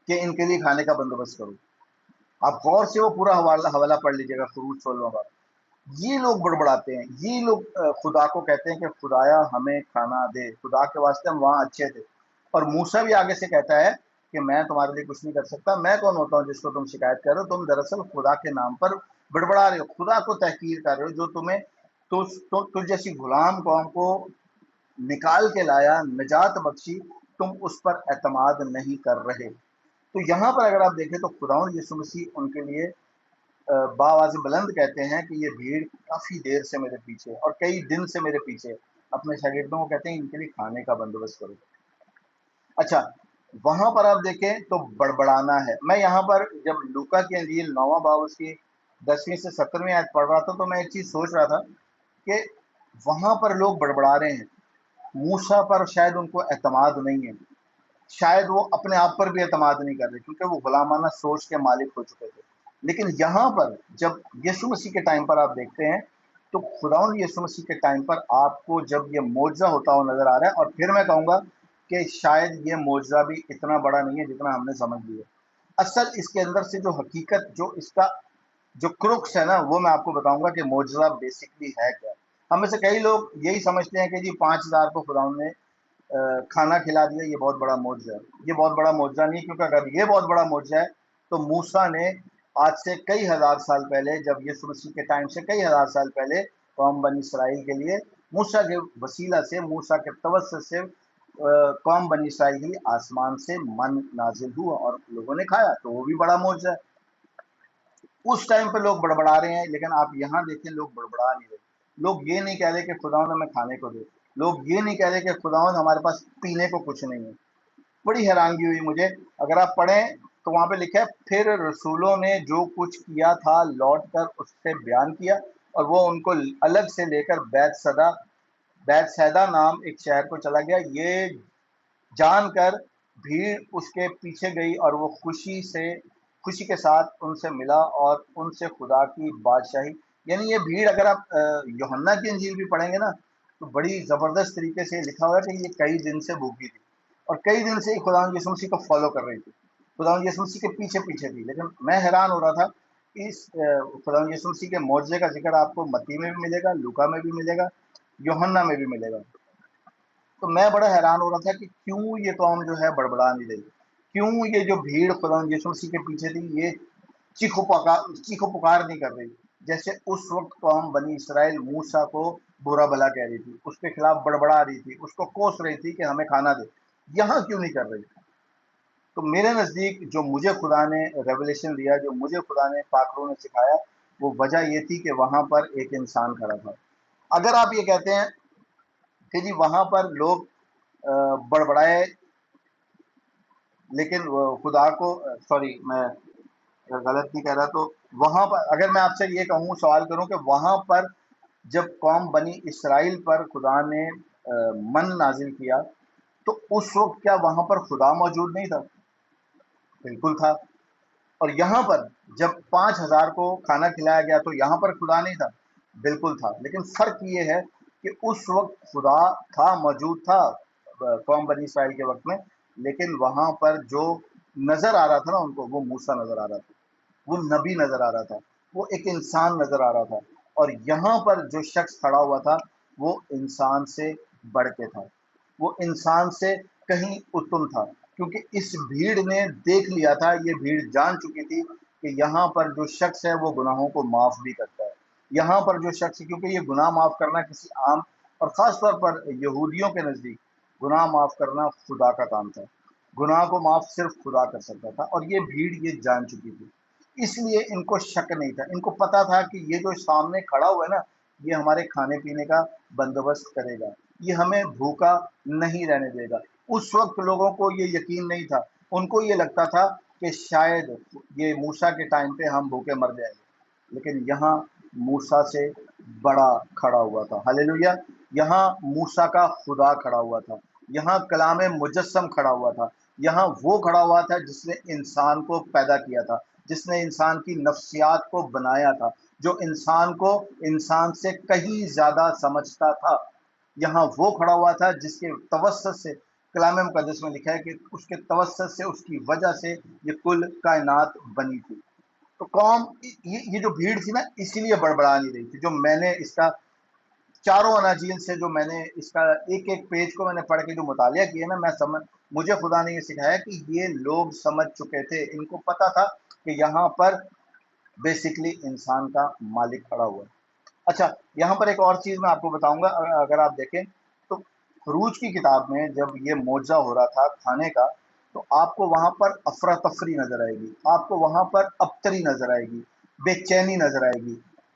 کہ ان کے لیے کھانے کا بندوبست کرو. آپ غور سے وہ پورا حوالہ پڑھ لیجیے گا خروج 16 بار. یہ لوگ بڑبڑاتے ہیں، یہ لوگ خدا کو کہتے ہیں کہ خدایا ہمیں کھانا دے، خدا کے واسطے ہم وہاں اچھے تھے. اور موسیٰ بھی آگے سے کہتا ہے کہ میں تمہارے لیے کچھ نہیں کر سکتا، میں کون ہوتا ہوں جس کو تم شکایت کر رہے ہو؟ تم دراصل خدا کے نام پر بڑبڑا رہے ہو، خدا کو تحقیر کر رہے ہو جو تمہیں تجھ جیسی غلام قوم کو نکال کے لایا، نجات بخشی، تم اس پر اعتماد نہیں کر رہے. تو یہاں پر اگر آپ دیکھیں تو خداوند یسوع مسیح ان کے لیے باواز بلند کہتے ہیں کہ یہ بھیڑ کافی دیر سے میرے پیچھے اور کئی دن سے میرے پیچھے. اپنے شاگردوں کو کہتے ہیں ان کے لیے کھانے کا بندوبست کرو. اچھا، وہاں پر آپ دیکھیں تو بڑبڑانا ہے. میں یہاں پر جب لوکا کی انجیل 9واں باب اس کی 10ویں سے 17ویں آیت پڑھ رہا تھا تو میں ایک چیز سوچ رہا تھا کہ وہاں پر لوگ بڑبڑا رہے ہیں، موسیٰ پر شاید ان کو اعتماد نہیں ہے. شاید وہ اپنے آپ پر بھی اعتماد نہیں کر رہے کیونکہ وہ غلامانہ سوچ کے مالک ہو چکے تھے. لیکن یہاں پر جب یسوع مسیح کے ٹائم پر آپ دیکھتے ہیں تو خداوند یسوع مسیح کے ٹائم پر آپ کو جب یہ معجزہ ہوتا ہوا نظر آ رہا ہے، اور پھر میں کہوں گا کہ شاید یہ معجزہ بھی اتنا بڑا نہیں ہے جتنا ہم نے سمجھ لیا. اصل اس کے اندر سے جو حقیقت، جو اس کا جو کروکس ہے نا، وہ میں آپ کو بتاؤں گا کہ معجزہ بیسکلی ہے کیا. ہم میں سے کئی لوگ یہی سمجھتے ہیں کہ جی 5,000 کو خداوند نے کھانا کھلا دیا، یہ بہت بڑا معجزہ ہے. یہ بہت بڑا معجزہ نہیں، کیونکہ اگر یہ بہت بڑا معجزہ ہے تو موسیٰ نے آج سے کئی ہزار سال پہلے، جب یسوع مسیح کے ٹائم سے کئی ہزار سال پہلے، قوم بنی اسرائیل کے لیے موسیٰ کے وسیلہ سے، موسیٰ کے توسط سے قوم بنی اسرائیل کے لیے آسمان سے من نازل ہوا اور لوگوں نے کھایا، تو وہ بھی بڑا معجزہ ہے. اس ٹائم پہ لوگ بڑبڑا رہے ہیں، لیکن آپ یہاں دیکھیں لوگ بڑبڑا نہیں رہے. لوگ یہ نہیں کہہ رہے کہ خداوند ہمیں کھانے کو دے. لوگ یہ نہیں کہہ رہے کہ خداوند ہمارے پاس پینے کو کچھ نہیں ہے. بڑی حیرانگی ہوئی مجھے. اگر آپ پڑھیں تو وہاں پہ لکھا ہے پھر رسولوں نے جو کچھ کیا تھا لوٹ کر اس سے بیان کیا، اور وہ ان کو الگ سے لے کر بیت سیدا نام ایک شہر کو چلا گیا. یہ جان کر بھیڑ اس کے پیچھے گئی اور وہ خوشی کے ساتھ ان سے ملا اور ان سے خدا کی بادشاہی. یعنی یہ بھیڑ، اگر آپ یوحنا کی انجیل بھی پڑھیں گے نا تو بڑی زبردست طریقے سے لکھا ہوا ہے کہ یہ کئی دن سے بھوکی تھی اور کئی دن سے خداوند یسوع مسیح کو فالو کر رہی تھی، خداوند یسوع مسیح کے پیچھے تھی. لیکن میں حیران ہو رہا تھا، اس خداوند یسوع مسیح کے معجزے کا ذکر آپ کو متی میں بھی ملے گا، لوکا میں بھی ملے گا، یوحنا میں بھی ملے گا. تو میں بڑا حیران ہو رہا تھا کہ کیوں یہ قوم جو ہے بڑبڑا نہیں رہی، کیوں یہ جو بھیڑ خداوند یسوع مسیح کے پیچھے تھی یہ چیخو پکار نہیں کر رہی. جیسے اس وقت قوم بنی اسرائیل موسیٰ کو برا بھلا کہہ رہی تھی، اس کے خلاف بڑبڑا رہی تھی، اس کو کوس رہی تھی کہ ہمیں کھانا دے. یہاں کیوں نہیں کر رہی؟ تو میرے نزدیک جو مجھے خدا نے ریولیشن دیا، جو مجھے خدا نے پاک روح نے سکھایا، وہ وجہ یہ تھی کہ وہاں پر ایک انسان کھڑا تھا. اگر آپ یہ کہتے ہیں کہ جی وہاں پر لوگ بڑبڑائے لیکن خدا کو، سوری میں غلط نہیں کہہ رہا، تو وہاں پر اگر میں آپ سے یہ کہوں، سوال کروں کہ وہاں پر جب قوم بنی اسرائیل پر خدا نے من نازل کیا تو اس وقت کیا وہاں پر خدا موجود نہیں تھا؟ بالکل تھا. اور یہاں پر جب 5,000 کو کھانا کھلایا گیا تو یہاں پر خدا نہیں تھا؟ بالکل تھا. لیکن فرق یہ ہے کہ اس وقت خدا تھا، موجود تھا قوم بنی اسرائیل کے وقت میں، لیکن وہاں پر جو نظر آ رہا تھا نا ان کو، وہ موسیٰ نظر آ رہا تھا، وہ نبی نظر آ رہا تھا، وہ ایک انسان نظر آ رہا تھا. اور یہاں پر جو شخص کھڑا ہوا تھا وہ انسان سے بڑھ کے تھا، وہ انسان سے کہیں اتم تھا، کیونکہ اس بھیڑ نے دیکھ لیا تھا، یہ بھیڑ جان چکی تھی کہ یہاں پر جو شخص ہے وہ گناہوں کو معاف بھی کرتا ہے. یہاں پر جو شخص، کیونکہ یہ گناہ معاف کرنا کسی عام اور خاص طور پر یہودیوں کے نزدیک گناہ معاف کرنا خدا کا کام تھا. گناہ کو معاف صرف خدا کر سکتا تھا، اور یہ بھیڑ یہ جان چکی تھی. اس لیے ان کو شک نہیں تھا، ان کو پتا تھا کہ یہ جو سامنے کھڑا ہوا ہے نا، یہ ہمارے کھانے پینے کا بندوبست کرے گا، یہ ہمیں بھوکا نہیں رہنے دے گا. اس وقت لوگوں کو یہ یقین نہیں تھا، ان کو یہ لگتا تھا کہ شاید یہ موسیٰ کے ٹائم پہ ہم بھوکے مر جائیں گے. لیکن یہاں موسیٰ سے بڑا کھڑا ہوا تھا. ہلیلویا. یہاں موسیٰ کا خدا کھڑا ہوا تھا، یہاں کلام مجسم کھڑا ہوا تھا، یہاں وہ کھڑا ہوا تھا جس نے انسان کو پیدا کیا تھا، جس نے انسان کی نفسیات کو بنایا تھا، جو انسان کو انسان سے کہیں زیادہ سمجھتا تھا. یہاں وہ کھڑا ہوا تھا جس کے توسط سے کلام مقدس میں لکھا ہے کہ اس کے توسط سے، اس کی وجہ سے یہ کل کائنات بنی تھی. تو قوم یہ جو بھیڑ تھی نا، اسی لیے بڑبڑا نہیں رہی تھی. جو میں نے اس کا چاروں اناجیل سے، جو میں نے اس کا ایک ایک پیج کو میں نے پڑھ کے جو مطالعہ کیا نا، مجھے خدا نے یہ سکھایا کہ یہ لوگ سمجھ چکے تھے، ان کو پتا تھا کہ یہاں پر بیسکلی انسان کا مالک کھڑا ہوا ہے. اچھا، یہاں پر ایک اور چیز میں آپ کو بتاؤں گا. اگر آپ دیکھیں تو خروج کی کتاب میں جب یہ معجزہ ہو رہا تھا کھانے کا، تو آپ کو وہاں پر افراتفری نظر آئے گی، آپ کو وہاں پر ابتری نظر آئے گی، بے چینی نظر آئے گی،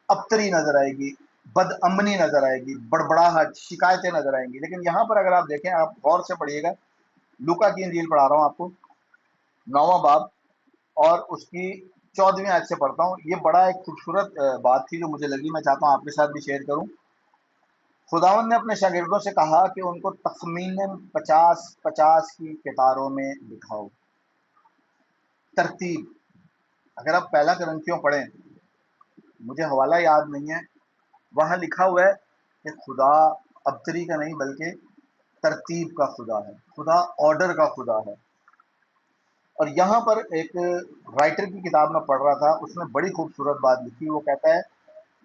ابتری نظر آئے گی، بد امنی نظر آئے گی، بڑبڑاہٹ، شکایتیں نظر آئیں گی. لیکن یہاں پر اگر آپ دیکھیں، آپ غور سے پڑھیے گا، لوکا کی انجیل پڑھا رہا ہوں آپ کو، 9واں باب اور اس کی 14ویں آیت سے پڑھتا ہوں. یہ بڑا ایک خوبصورت بات تھی جو مجھے لگی، میں چاہتا ہوں آپ کے ساتھ بھی شیئر کروں. خداوند نے اپنے شاگردوں سے کہا کہ ان کو تخمیناً 50 کی قطاروں میں بٹھاؤ. ترتیب، اگر آپ پہلا کرنتھیوں پڑھیں، مجھے حوالہ یاد نہیں ہے، وہاں لکھا ہوا ہے کہ خدا ابتری کا نہیں بلکہ ترتیب کا خدا ہے، خدا آرڈر کا خدا ہے. اور یہاں پر ایک رائٹر کی کتاب میں پڑھ رہا تھا، اس نے بڑی خوبصورت بات لکھی. وہ کہتا ہے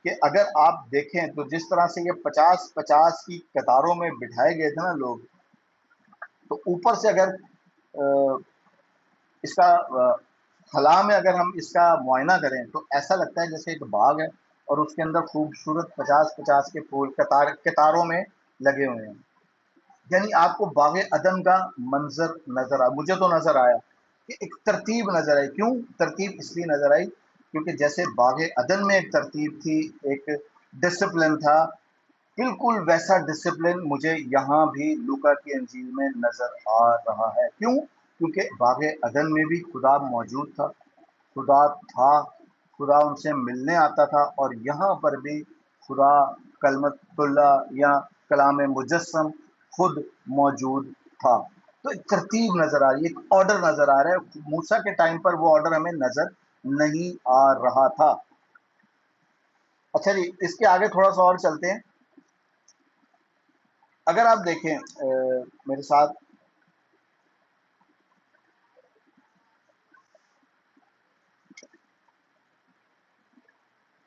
کہ اگر آپ دیکھیں تو جس طرح سے یہ 50 کی قطاروں میں بٹھائے گئے تھے نا لوگ، تو اوپر سے اگر اس کا خلا میں اگر ہم اس کا معائنہ کریں تو ایسا لگتا ہے جیسے ایک باغ ہے اور اس کے اندر خوبصورت 50 کے پھول قطاروں میں لگے ہوئے ہیں. یعنی آپ کو باغ عدن کا منظر نظر آیا، مجھے تو نظر آیا کہ ایک ترتیب نظر آئی. کیوں ترتیب؟ اس لیے نظر آئی کیونکہ جیسے باغ عدن میں ایک ترتیب تھی، ایک ڈسپلن تھا، بالکل ویسا ڈسپلن مجھے یہاں بھی لوکا کی انجیل میں نظر آ رہا ہے. کیوں؟ کیونکہ باغ عدن میں بھی خدا موجود تھا، خدا تھا، خدا ان سے ملنے آتا تھا، اور یہاں پر بھی خدا کلمت اللہ یا کلام مجسم خود موجود تھا. تو ایک ترتیب نظر آ رہی ہے، ایک آرڈر نظر آ رہا ہے. موسیٰ کے ٹائم پر وہ آرڈر ہمیں نظر نہیں آ رہا تھا. اچھا جی، اس کے آگے تھوڑا سا اور چلتے ہیں. اگر آپ دیکھیں میرے ساتھ،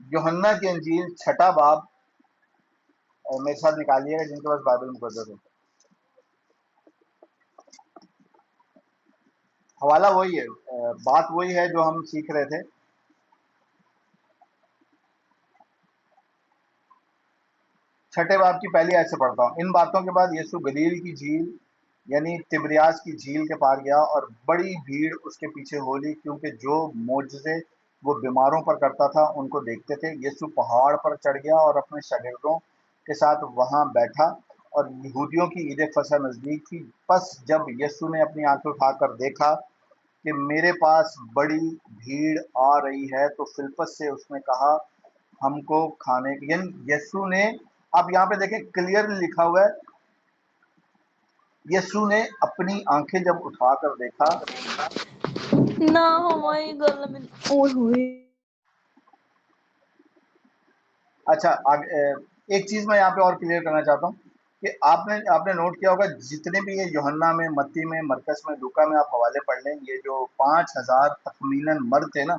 یوحنا کی انجیل 6 باب میرے ساتھ نکالیے گا جن کے پاس بائبل مقدس ہو. حوالہ وہی ہے، بات وہی ہے جو ہم سیکھ رہے تھے. چھٹے باب کی پہلی آیت سے پڑھتا ہوں. ان باتوں کے بعد یسوع گلیل کی جھیل یعنی تبریاس کی جھیل کے پار گیا، اور بڑی بھیڑ اس کے پیچھے ہو لی، کیونکہ جو معجزے وہ بیماروں پر کرتا تھا ان کو دیکھتے تھے. یسوع پہاڑ پر چڑھ گیا اور اپنے شاگردوں کے ساتھ وہاں بیٹھا، اور یہودیوں کی عید فصح نزدیک تھی. پس جب یسوع نے اپنی آنکھیں اٹھا کر دیکھا کہ میرے پاس بڑی بھیڑ آ رہی ہے، تو فلپس سے اس نے کہا ہم کو کھانے کی. یعنی یسوع نے، آپ یہاں پہ دیکھیں کلیئرلی لکھا ہوا ہے، یسوع نے اپنی آنکھیں جب اٹھا کر دیکھا.
نہ ہماری گل میں اوئے ہوئے.
اچھا ایک چیز میں یہاں پہ اور کلیئر کرنا چاہتا ہوں کہ آپ نے نوٹ کیا ہوگا جتنے بھی یہ یوحنا میں، متی میں، مرکز میں، لوکا میں آپ حوالے پڑھ لیں، یہ جو 5000 تخمیناً مرد تھے نا،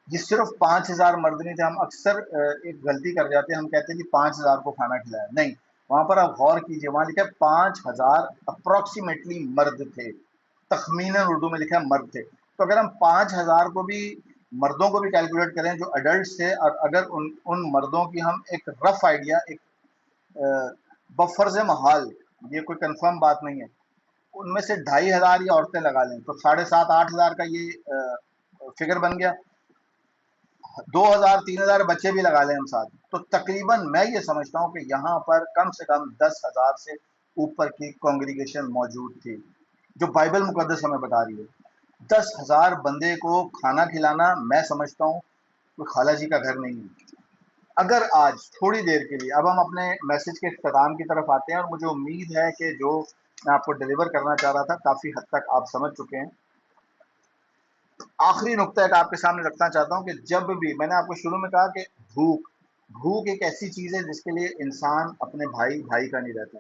یہ صرف 5000 مرد نہیں تھے. ہم اکثر ایک غلطی کر جاتے ہیں، ہم کہتے ہیں کہ 5000 کو کھانا کھلایا. نہیں، وہاں پر آپ غور کیجئے، وہاں لکھا ہے 5000 اپروکسیمیٹلی مرد تھے. تخمیناً اردو میں لکھا ہے مرد تھے. تو اگر ہم 5000 کو بھی، مردوں کو بھی کیلکولیٹ کریں جو اڈلٹس تھے، اور اگر ان مردوں کی ہم ایک رف آئیڈیا، ایک بفرز محال، یہ کوئی کنفرم بات نہیں ہے، ان میں سے 2500 یا عورتیں لگا لیں تو 7,500-8,000 کا یہ فگر بن گیا. 2,000-3,000 بچے بھی لگا لیں ہم ساتھ، تو تقریباً میں یہ سمجھتا ہوں کہ یہاں پر کم سے کم 10,000 سے اوپر کی کانگریگیشن موجود تھی، جو بائبل مقدس ہمیں بتا رہی ہے. 10,000 بندے کو کھانا کھلانا میں سمجھتا ہوں کوئی خالہ جی کا گھر نہیں ہے. اگر آج تھوڑی دیر کے لیے، اب ہم اپنے میسج کے اختتام کی طرف آتے ہیں، اور مجھے امید ہے کہ جو میں آپ کو ڈیلیور کرنا چاہ رہا تھا کافی حد تک آپ سمجھ چکے ہیں. آخری نقطہ ایک آپ کے سامنے رکھنا چاہتا ہوں کہ جب بھی، میں نے آپ کو شروع میں کہا کہ بھوک ایک ایسی چیز ہے جس کے لیے انسان اپنے بھائی کا نہیں رہتا،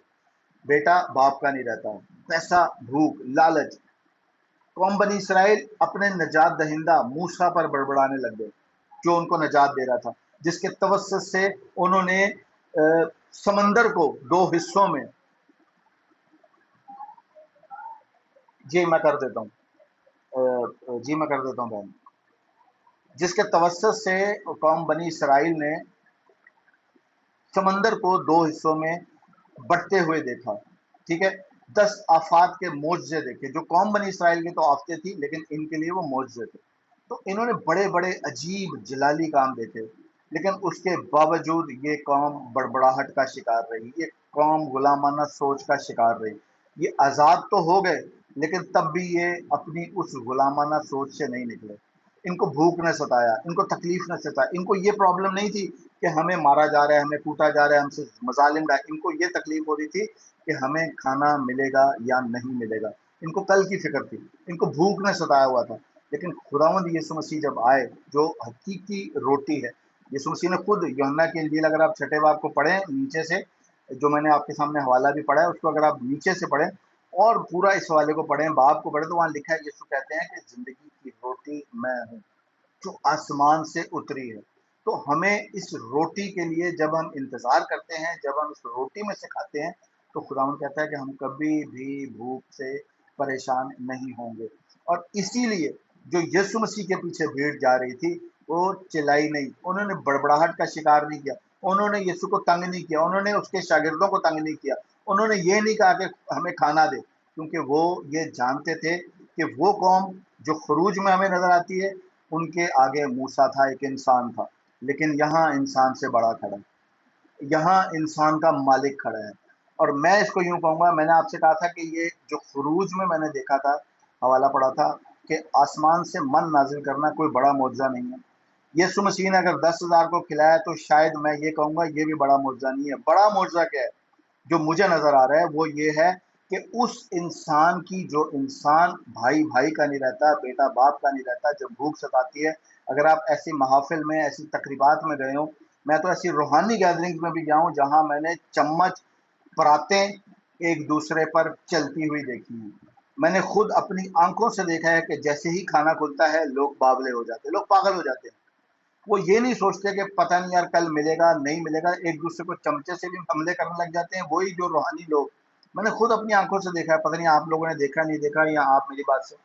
بیٹا باپ کا نہیں رہتا. پیسہ، بھوک، لالچ. قوم بنی اسرائیل اپنے نجات دہندہ موسیٰ پر بڑبڑانے لگ گئے جو ان کو نجات دے رہا تھا، جس کے توسط سے انہوں نے سمندر کو 2 حصوں میں، جی میں کر دیتا ہوں بہن، جس کے توسط سے قوم بنی اسرائیل نے سمندر کو 2 حصوں میں بٹتے ہوئے دیکھا. ٹھیک ہے، 10 آفات کے معجزے دیکھے، جو قوم بنی اسرائیل کی تو آفتیں تھی لیکن ان کے لیے وہ معجزے تھے. تو انہوں نے بڑے بڑے عجیب جلالی کام دیکھے، لیکن اس کے باوجود یہ قوم بڑبڑاہٹ کا شکار رہی، یہ قوم غلامانہ سوچ کا شکار رہی. یہ آزاد تو ہو گئے لیکن تب بھی یہ اپنی اس غلامانہ سوچ سے نہیں نکلے. ان کو بھوک نہ ستایا، ان کو تکلیف نہ ستایا، ان کو یہ پرابلم نہیں تھی کہ ہمیں مارا جا رہا ہے، ہمیں کوٹا جا رہا ہے، ہم سے مظالم رہا ہے، ان کو یہ تکلیف ہو رہی تھی کہ ہمیں کھانا ملے گا یا نہیں ملے گا، ان کو کل کی فکر تھی، ان کو بھوک نہ ستایا ہوا تھا۔ لیکن خداوند یسوع مسیح جب آئے جو حقیقی روٹی ہے، یسوع مسیح نے خود یوحنا کی انجیل اگر آپ چھٹے باب کو پڑھیں نیچے سے، جو میں نے آپ کے سامنے حوالہ بھی پڑھا ہے، اس کو اگر آپ نیچے سے پڑھیں اور پورا اس حوالے کو پڑھیں، باب کو پڑھیں، تو وہاں لکھا ہے یسوع کہتے ہیں کہ زندگی کی روٹی میں ہوں جو آسمان سے اتری ہے۔ تو ہمیں اس روٹی کے لیے جب ہم انتظار کرتے ہیں، جب ہم اس روٹی میں سے کھاتے ہیں، تو خداوند کہتا ہے کہ ہم کبھی بھی بھوک سے پریشان نہیں ہوں گے۔ اور اسی لیے جو یسوع مسیح کے پیچھے بھیڑ جا رہی تھی وہ چلائی نہیں، انہوں نے بڑبڑاہٹ کا شکار نہیں کیا، انہوں نے یسوع کو تنگ نہیں کیا، انہوں نے اس کے شاگردوں کو تنگ نہیں کیا، انہوں نے یہ نہیں کہا کہ ہمیں کھانا دے، کیونکہ وہ یہ جانتے تھے کہ وہ قوم جو خروج میں ہمیں نظر آتی ہے ان کے آگے موسیٰ تھا، ایک انسان تھا، لیکن یہاں انسان سے بڑا کھڑا ہے، یہاں انسان کا مالک کھڑا ہے۔ اور میں اس کو یوں کہوں گا، میں نے آپ سے کہا تھا کہ یہ جو خروج میں نے دیکھا تھا، حوالہ پڑھا تھا کہ آسمان سے من نازل کرنا کوئی بڑا معجزہ نہیں ہے۔ یسوع مسیح نے اگر 10,000 کو کھلایا تو شاید میں یہ کہوں گا یہ بھی بڑا معجزہ نہیں ہے۔ بڑا معجزہ کیا ہے جو مجھے نظر آ رہا ہے، وہ یہ ہے کہ اس انسان کی، جو انسان بھائی بھائی کا نہیں رہتا، بیٹا باپ کا نہیں رہتا، جب بھوک ستاتی ہے، اگر آپ ایسی محافل میں، ایسی تقریبات میں گئے ہوں، میں تو ایسی روحانی گیدرنگ میں بھی گیا ہوں جہاں میں نے چمچ پراتیں ایک دوسرے پر چلتی ہوئی دیکھی ہیں۔ میں نے خود اپنی آنکھوں سے دیکھا ہے کہ جیسے ہی کھانا کھلتا ہے لوگ باولے ہو جاتے ہیں، لوگ پاگل ہو جاتے ہیں۔ وہ یہ نہیں سوچتے کہ پتہ نہیں یار کل ملے گا نہیں ملے گا، ایک دوسرے کو چمچے سے بھی حملے کرنے لگ جاتے ہیں، وہی جو روحانی لوگ، میں نے خود اپنی آنکھوں سے دیکھا ہے۔ پتہ نہیں آپ لوگوں نے دیکھا نہیں دیکھا، یا آپ میری بات سے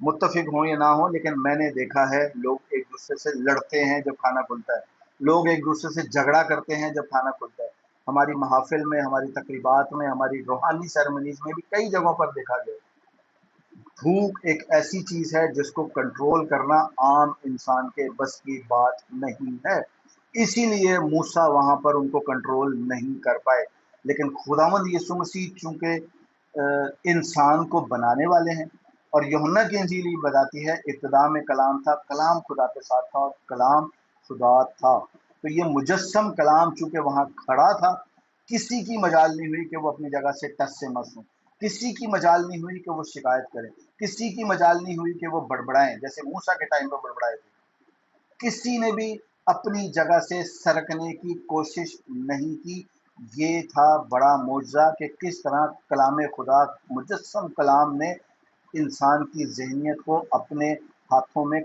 متفق ہوں یا نہ ہوں، لیکن میں نے دیکھا ہے لوگ ایک دوسرے سے لڑتے ہیں جب کھانا کھلتا ہے، لوگ ایک دوسرے سے جھگڑا کرتے ہیں جب کھانا کھلتا ہے۔ ہماری محافل میں، ہماری تقریبات میں، ہماری روحانی سیرمنیز میں بھی کئی جگہوں پر دیکھا گیا۔ بھوک ایک ایسی چیز ہے جس کو کنٹرول کرنا عام انسان کے بس کی بات نہیں ہے، اسی لیے موسیٰ وہاں پر ان کو کنٹرول نہیں کر پائے۔ لیکن خداوند یسوع مسیح چونکہ انسان کو بنانے والے ہیں، اور یوحنا کی انجیل یہ بتاتی ہے ابتدا میں کلام تھا، کلام خدا کے ساتھ تھا اور کلام خدا تھا، تو یہ مجسم کلام چونکہ وہاں کھڑا تھا، کسی کی مجال نہیں ہوئی کہ وہ اپنی جگہ سے ٹس سے مس ہوں، کسی کی مجال نہیں ہوئی کہ وہ شکایت کریں، کسی کی مجال نہیں ہوئی کہ وہ بڑبڑائیں جیسے موسیٰ کے ٹائم پر بڑبڑائے تھے، کسی نے بھی اپنی جگہ سے سرکنے کی کوشش نہیں کی۔ یہ تھا بڑا معجزہ کہ کس طرح کلام خدا، مجسم کلام نے انسان کی ذہنیت کو اپنے ہاتھوں میں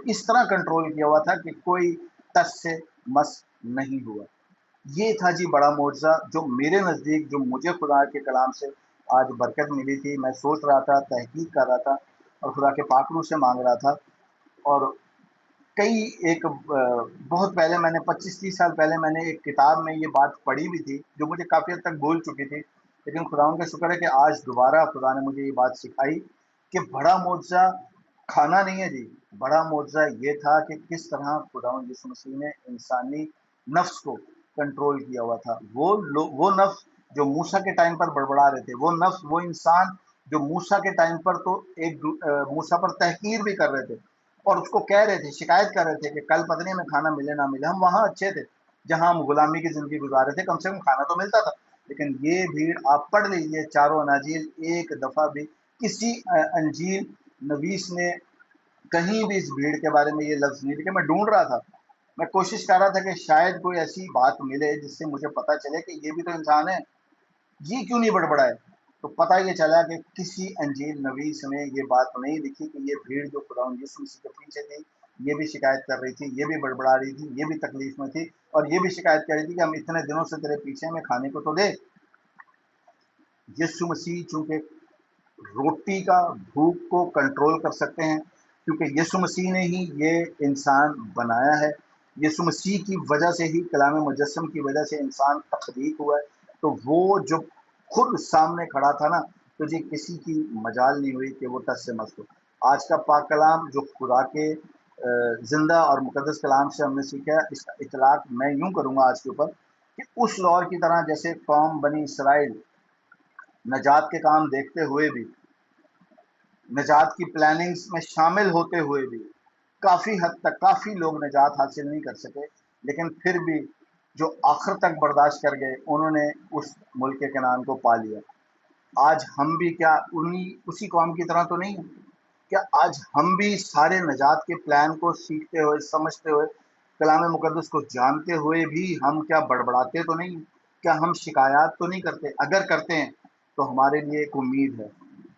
اس طرح کنٹرول کیا ہوا تھا کہ کوئی ٹس سے مس نہیں ہوا۔ یہ تھا جی بڑا معجزہ جو میرے نزدیک، جو مجھے خدا کے کلام سے آج برکت ملی تھی، میں سوچ رہا تھا، تحقیق کر رہا تھا اور خدا کے پاک روح سے مانگ رہا تھا۔ اور ایک بہت پہلے میں نے 25-30 سال پہلے میں نے ایک کتاب میں یہ بات پڑھی بھی تھی جو مجھے کافی حد تک بھول چکی تھی، لیکن خداوند کا شکر ہے کہ آج دوبارہ خدا نے مجھے یہ بات سکھائی کہ بڑا معجزہ کھانا نہیں ہے جی، بڑا معجزہ یہ تھا کہ کس طرح خداوند یسوع مسیح نے انسانی نفس کو کنٹرول کیا ہوا تھا۔ وہ نفس جو موسیٰ کے ٹائم پر بڑبڑا رہے تھے، وہ نفس، وہ انسان جو موسیٰ کے ٹائم پر تو ایک موسیٰ پر تحقیر بھی کر رہے تھے اور اس کو کہہ رہے تھے، شکایت کر رہے تھے کہ کل پتہ نہیں ہمیں کھانا ملے نہ ملے، ہم وہاں اچھے تھے جہاں ہم غلامی کی زندگی گزار رہے تھے، کم سے کم کھانا تو ملتا تھا۔ لیکن یہ بھیڑ، آپ پڑھ لیجئے چاروں اناجیل، ایک دفعہ بھی کسی انجیل نویس نے کہیں بھی اس بھیڑ کے بارے میں یہ لفظ نہیں لکھے۔ میں ڈھونڈ رہا تھا، میں کوشش کر رہا تھا کہ شاید کوئی ایسی بات ملے جس سے مجھے پتا چلے کہ یہ بھی تو انسان ہے، یہ کیوں نہیں بڑبڑائے۔ تو پتہ یہ چلا کہ کسی انجیل نویس نے یہ بات نہیں لکھی کہ یہ بھیڑ جو خداوند یسوع مسیح کے پیچھے تھی، یہ بھی شکایت کر رہی تھی، یہ بھی بڑبڑا رہی تھی، یہ بھی تکلیف میں تھی، اور یہ بھی شکایت کر رہی تھی کہ ہم اتنے دنوں سے تیرے پیچھے، ہمیں کھانے کو تو دے۔ یسوع مسیح چونکہ روٹی کا، بھوک کو کنٹرول کر سکتے ہیں، کیونکہ یسوع مسیح نے ہی یہ انسان بنایا ہے، یسوع مسیح کی وجہ سے ہی، کلام مجسم کی وجہ سے انسان تخلیق ہوا ہے، تو وہ جو خود سامنے کھڑا تھا نا، تو جی کسی کی مجال نہیں ہوئی کہ وہ ٹس سے مس ہو۔ آج کا پاک کلام جو خدا کے زندہ اور مقدس کلام سے ہم نے سیکھا ہے، اس کا اطلاق میں یوں کروں گا آج کے اوپر کہ اس دور کی طرح جیسے قوم بنی اسرائیل نجات کے کام دیکھتے ہوئے بھی، نجات کی پلاننگز میں شامل ہوتے ہوئے بھی، کافی حد تک کافی لوگ نجات حاصل نہیں کر سکے، لیکن پھر بھی جو آخر تک برداشت کر گئے انہوں نے اس ملک کنعان کو پا لیا۔ آج ہم بھی کیا اسی قوم کی طرح تو نہیں ہیں؟ کیا آج ہم بھی سارے نجات کے پلان کو سیکھتے ہوئے، سمجھتے ہوئے، کلام مقدس کو جانتے ہوئے بھی ہم کیا بڑبڑاتے تو نہیں ہیں؟ کیا ہم شکایات تو نہیں کرتے؟ اگر کرتے ہیں تو ہمارے لیے ایک امید ہے،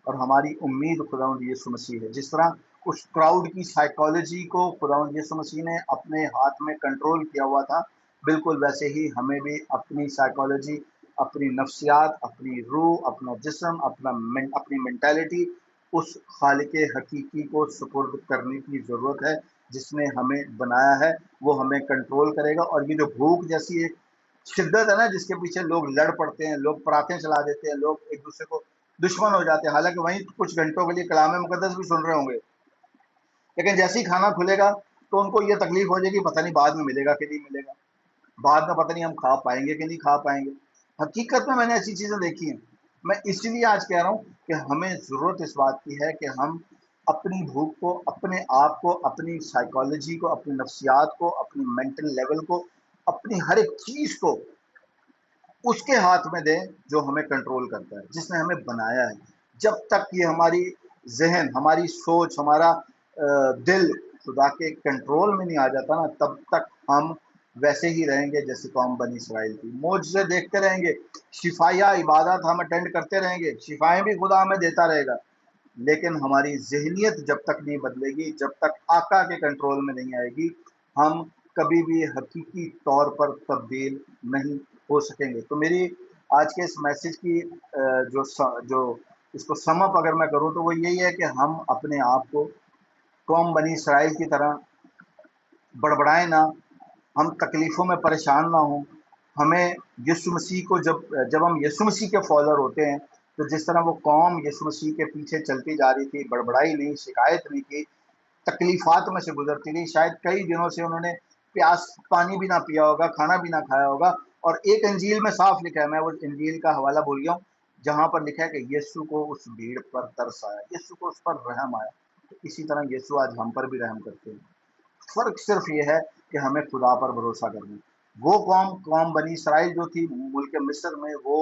اور ہماری امید خداوند یسوع مسیح ہے۔ جس طرح اس کراؤڈ کی سائیکالوجی کو خداوند یسوع مسیح نے اپنے ہاتھ میں کنٹرول کیا ہوا تھا، بالکل ویسے ہی ہمیں بھی اپنی سائیکالوجی، اپنی نفسیات، اپنی روح، اپنا جسم، اپنی مینٹالٹی اس خالق حقیقی کو سپرد کرنے کی ضرورت ہے جس نے ہمیں بنایا ہے۔ وہ ہمیں کنٹرول کرے گا، اور یہ جو بھوک جیسی ایک شدت ہے نا جس کے پیچھے لوگ لڑ پڑتے ہیں، لوگ پراتے چلا دیتے ہیں، لوگ ایک دوسرے کو دشمن ہو جاتے ہیں، حالانکہ وہیں کچھ گھنٹوں کے لیے کلام مقدس بھی سن رہے ہوں گے، لیکن جیسے ہی کھانا کھلے گا تو ان کو یہ تکلیف ہو جائے گی پتہ نہیں بعد میں ملے گا کہ نہیں ملے گا، بعد میں پتہ نہیں ہم کھا پائیں گے کہ نہیں کھا پائیں گے۔ حقیقت میں نے ایسی چیزیں دیکھی ہیں۔ میں اس لیے آج کہہ رہا ہوں کہ ہمیں ضرورت اس بات کی ہے کہ ہم اپنی بھوک کو، اپنے آپ کو، اپنی سائیکالوجی کو، اپنی نفسیات کو، اپنی مینٹل لیول کو، اپنی ہر ایک چیز کو اس کے ہاتھ میں دیں جو ہمیں کنٹرول کرتا ہے، جس نے ہمیں بنایا ہے۔ جب تک یہ ہماری ذہن، ہماری سوچ، ہمارا دل خدا کے کنٹرول میں نہیں آ جاتا نا، تب تک ہم ویسے ہی رہیں گے جیسے قوم بنی اسرائیل کی، معجزے دیکھتے رہیں گے، شفایہ عبادات ہم اٹینڈ کرتے رہیں گے، شفائیں بھی خدا ہمیں دیتا رہے گا، لیکن ہماری ذہنیت جب تک نہیں بدلے گی، جب تک آقا کے کنٹرول میں نہیں آئے گی، ہم کبھی بھی حقیقی طور پر تبدیل نہیں ہو سکیں گے۔ تو میری آج کے اس میسج کی جو اس کو سم اپ اگر میں کروں تو وہ یہی ہے کہ ہم اپنے آپ کو قوم بنی اسرائیل کی طرح بڑبڑائیں نہ، ہم تکلیفوں میں پریشان نہ ہوں۔ ہمیں یسوع مسیح کو جب ہم یسوع مسیح کے فالوور ہوتے ہیں تو جس طرح وہ قوم یسوع مسیح کے پیچھے چلتی جا رہی تھی، بڑبڑائی نہیں، شکایت نہیں کی، تکلیفات میں سے گزرتی رہی، شاید کئی دنوں سے انہوں نے پیاس پانی بھی نہ پیا ہوگا، کھانا بھی نہ کھایا ہوگا، اور ایک انجیل میں صاف لکھا ہے، میں وہ انجیل کا حوالہ بھول گیا ہوں، جہاں پر لکھا ہے کہ یسوع کو اس بھیڑ پر ترس آیا، یسوع کو اس پر رحم آیا۔ تو اسی طرح یسوع آج ہم پر بھی رحم کرتے ہیں۔ فرق صرف یہ ہے کہ ہمیں خدا پر بھروسہ کرنا ہے۔ وہ قوم بنی اسرائیل جو تھی ملک مصر میں، وہ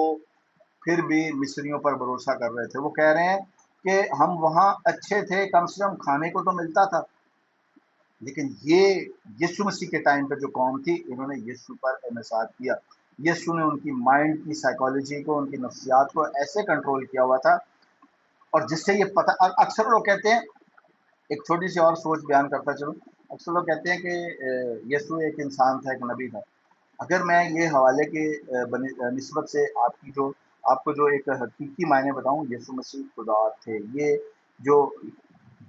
پھر بھی مصریوں پر بھروسہ کر رہے تھے۔ وہ کہہ رہے ہیں کہ ہم وہاں اچھے تھے، کم سے کم کھانے کو تو ملتا تھا، لیکن یہ یسوع مسیح کے ٹائم پہ جو قوم تھی، انہوں نے یسوع پر انحصار کیا۔ یسوع نے ان کی مائنڈ کی سائیکالوجی کو، ان کی نفسیات کو ایسے کنٹرول کیا ہوا تھا، اور جس سے یہ پتہ، اکثر لوگ کہتے ہیں، ایک چھوٹی سی اور سوچ بیان کرتا چلوں، اکثر لوگ کہتے ہیں کہ یسوع ایک انسان تھا، ایک نبی تھا۔ اگر میں یہ حوالے کے نسبت سے آپ کو جو ایک حقیقی معنی بتاؤں، یسوع مسیح خدا تھے۔ یہ جو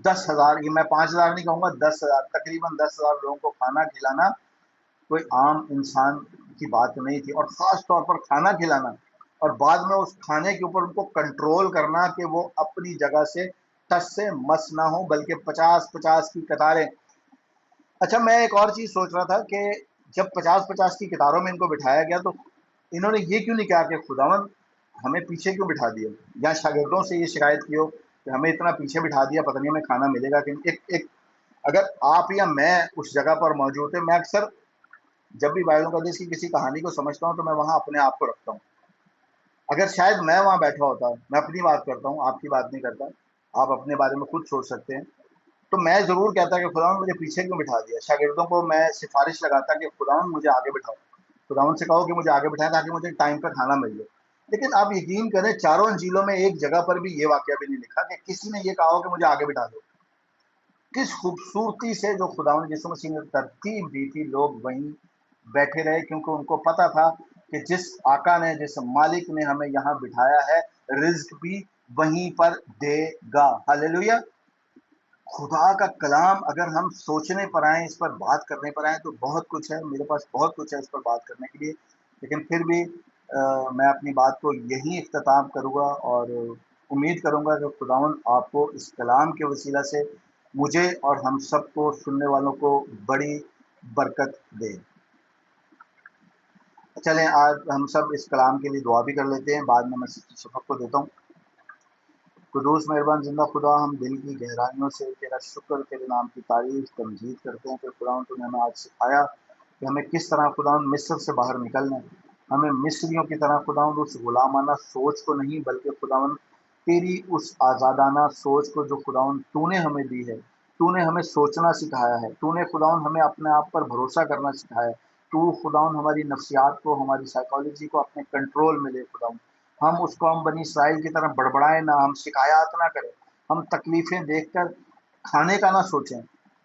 10,000، یہ میں 5,000 نہیں کہوں گا، 10,000، تقریباً 10,000 لوگوں کو کھانا کھلانا کوئی عام انسان کی بات نہیں تھی، اور خاص طور پر کھانا کھلانا، اور بعد میں اس کھانے کے اوپر ان کو کنٹرول کرنا کہ وہ اپنی جگہ سے ٹس سے مس نہ ہو، بلکہ 50-50 کی قطاریں۔ اچھا، میں ایک اور چیز سوچ رہا تھا کہ جب 50-50 کی قطاروں میں ان کو بٹھایا گیا تو انہوں نے یہ کیوں نہیں کہا کہ خداوند ہمیں پیچھے کیوں بٹھا دیا، یا شاگردوں سے یہ شکایت کی ہو کہ ہمیں اتنا پیچھے بٹھا دیا، پتہ نہیں ہمیں کھانا ملے گا کہ نہیں۔ اگر آپ یا میں اس جگہ پر موجود تھے، میں اکثر جب بھی بائبل مقدس کی کسی کہانی کو سمجھتا ہوں تو میں وہاں اپنے آپ کو رکھتا ہوں۔ اگر شاید میں وہاں بیٹھا ہوتا، میں اپنی بات کرتا ہوں، آپ کی بات نہیں کرتا، آپ اپنے بارے میں خود سوچ سکتے ہیں، تو میں ضرور کہتا کہ خداوند مجھے پیچھے کیوں بٹھا دیا۔ شاگردوں کو میں سفارش لگاتا کہ خداوند مجھے آگے بٹھاؤ، خداوند سے کہو کہ مجھے آگے بٹھائیں تاکہ مجھے ٹائم پہ کھانا مل جائے۔ لیکن آپ یقین کریں، چاروں انجیلوں میں ایک جگہ پر بھی یہ واقعہ بھی نہیں لکھا کہ کسی نے یہ کہا ہو کہ مجھے آگے بٹھا دو۔ کس خوبصورتی سے جو خداوند یسوع مسیح نے ترتیب دی تھی، لوگ وہیں بیٹھے رہے، کیونکہ ان کو پتا تھا کہ جس آقا نے، جس مالک نے ہمیں یہاں بٹھایا ہے، رزق بھی وہیں پر دے گا۔ ہاللیلویہ۔ خدا کا کلام اگر ہم سوچنے پر آئیں، اس پر بات کرنے پر آئیں، تو بہت کچھ ہے، میرے پاس بہت کچھ ہے اس پر بات کرنے کے لیے، لیکن پھر بھی میں اپنی بات کو یہی اختتام کروں گا، اور امید کروں گا کہ خداوند آپ کو اس کلام کے وسیلہ سے، مجھے اور ہم سب کو، سننے والوں کو، بڑی برکت دے۔ چلیں آج ہم سب اس کلام کے لیے دعا بھی کر لیتے ہیں، بعد میں سفق کو دیتا ہوں۔ قدوس مہربان زندہ خدا، ہم دل کی گہرائیوں سے تیرا شکر، تیرے نام کی تعریف تمجید کرتے ہیں کہ خداوند تو نے ہمیں آج سکھایا کہ ہمیں کس طرح خداوند مصر سے باہر نکلنا ہے. ہمیں مصریوں کی طرح خداوند اس غلامانہ سوچ کو نہیں، بلکہ خداوند تیری اس آزادانہ سوچ کو جو خداوند تو نے ہمیں دی ہے، تو نے ہمیں سوچنا سکھایا ہے، تو نے خداوند ہمیں اپنے آپ پر بھروسہ کرنا سکھایا ہے. تو خداوند ہماری نفسیات کو، ہماری سائیکالوجی کو اپنے کنٹرول میں لے خداوند. ہم اس کو ہم بنی اسرائیل کی طرح بڑبڑائیں نہ، ہم شکایات نہ کریں، ہم تکلیفیں دیکھ کر کھانے کا نہ سوچیں.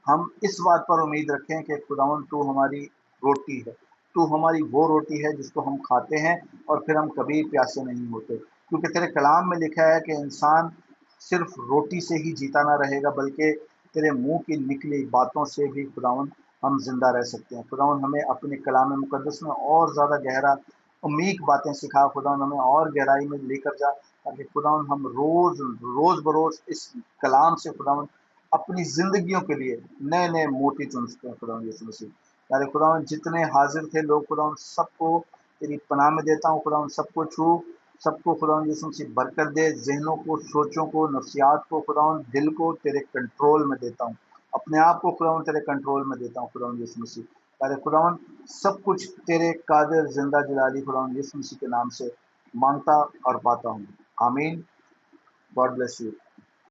ہم اس بات پر امید رکھیں کہ خداوند تو ہماری روٹی ہے، تو ہماری وہ روٹی ہے جس کو ہم کھاتے ہیں اور پھر ہم کبھی پیاسے نہیں ہوتے. کیونکہ تیرے کلام میں لکھا ہے کہ انسان صرف روٹی سے ہی جیتا نہ رہے گا، بلکہ تیرے منہ کی نکلی باتوں سے بھی خداوند ہم زندہ رہ سکتے ہیں. خداوند ہمیں اپنے کلام مقدس میں اور زیادہ گہرا عمیق باتیں سکھا. خداوند ہمیں اور گہرائی میں لے کر جا، تاکہ خداوند ہم روز بروز اس کلام سے خداوند اپنی زندگیوں کے لیے نئے نئے موتی چن سکتے ہیں. خداوند یسوع مسیح یار خداوند جتنے حاضر تھے لوگ، خداوند سب کو تیری پناہ میں دیتا ہوں. خداوند سب کو چھو، سب کو خداوند یسوع مسیح برکت دے. ذہنوں کو، سوچوں کو، نفسیات کو، خداوند دل کو تیرے کنٹرول میں دیتا ہوں. اپنے آپ کو خداوند تیرے کنٹرول میں دیتا ہوں. خداوند یسوع مسیح یار خداوند سب کچھ تیرے قادر زندہ جلالی خداوند یسوع مسیح کے نام سے مانگتا اور پاتا ہوں. آمین. God bless you.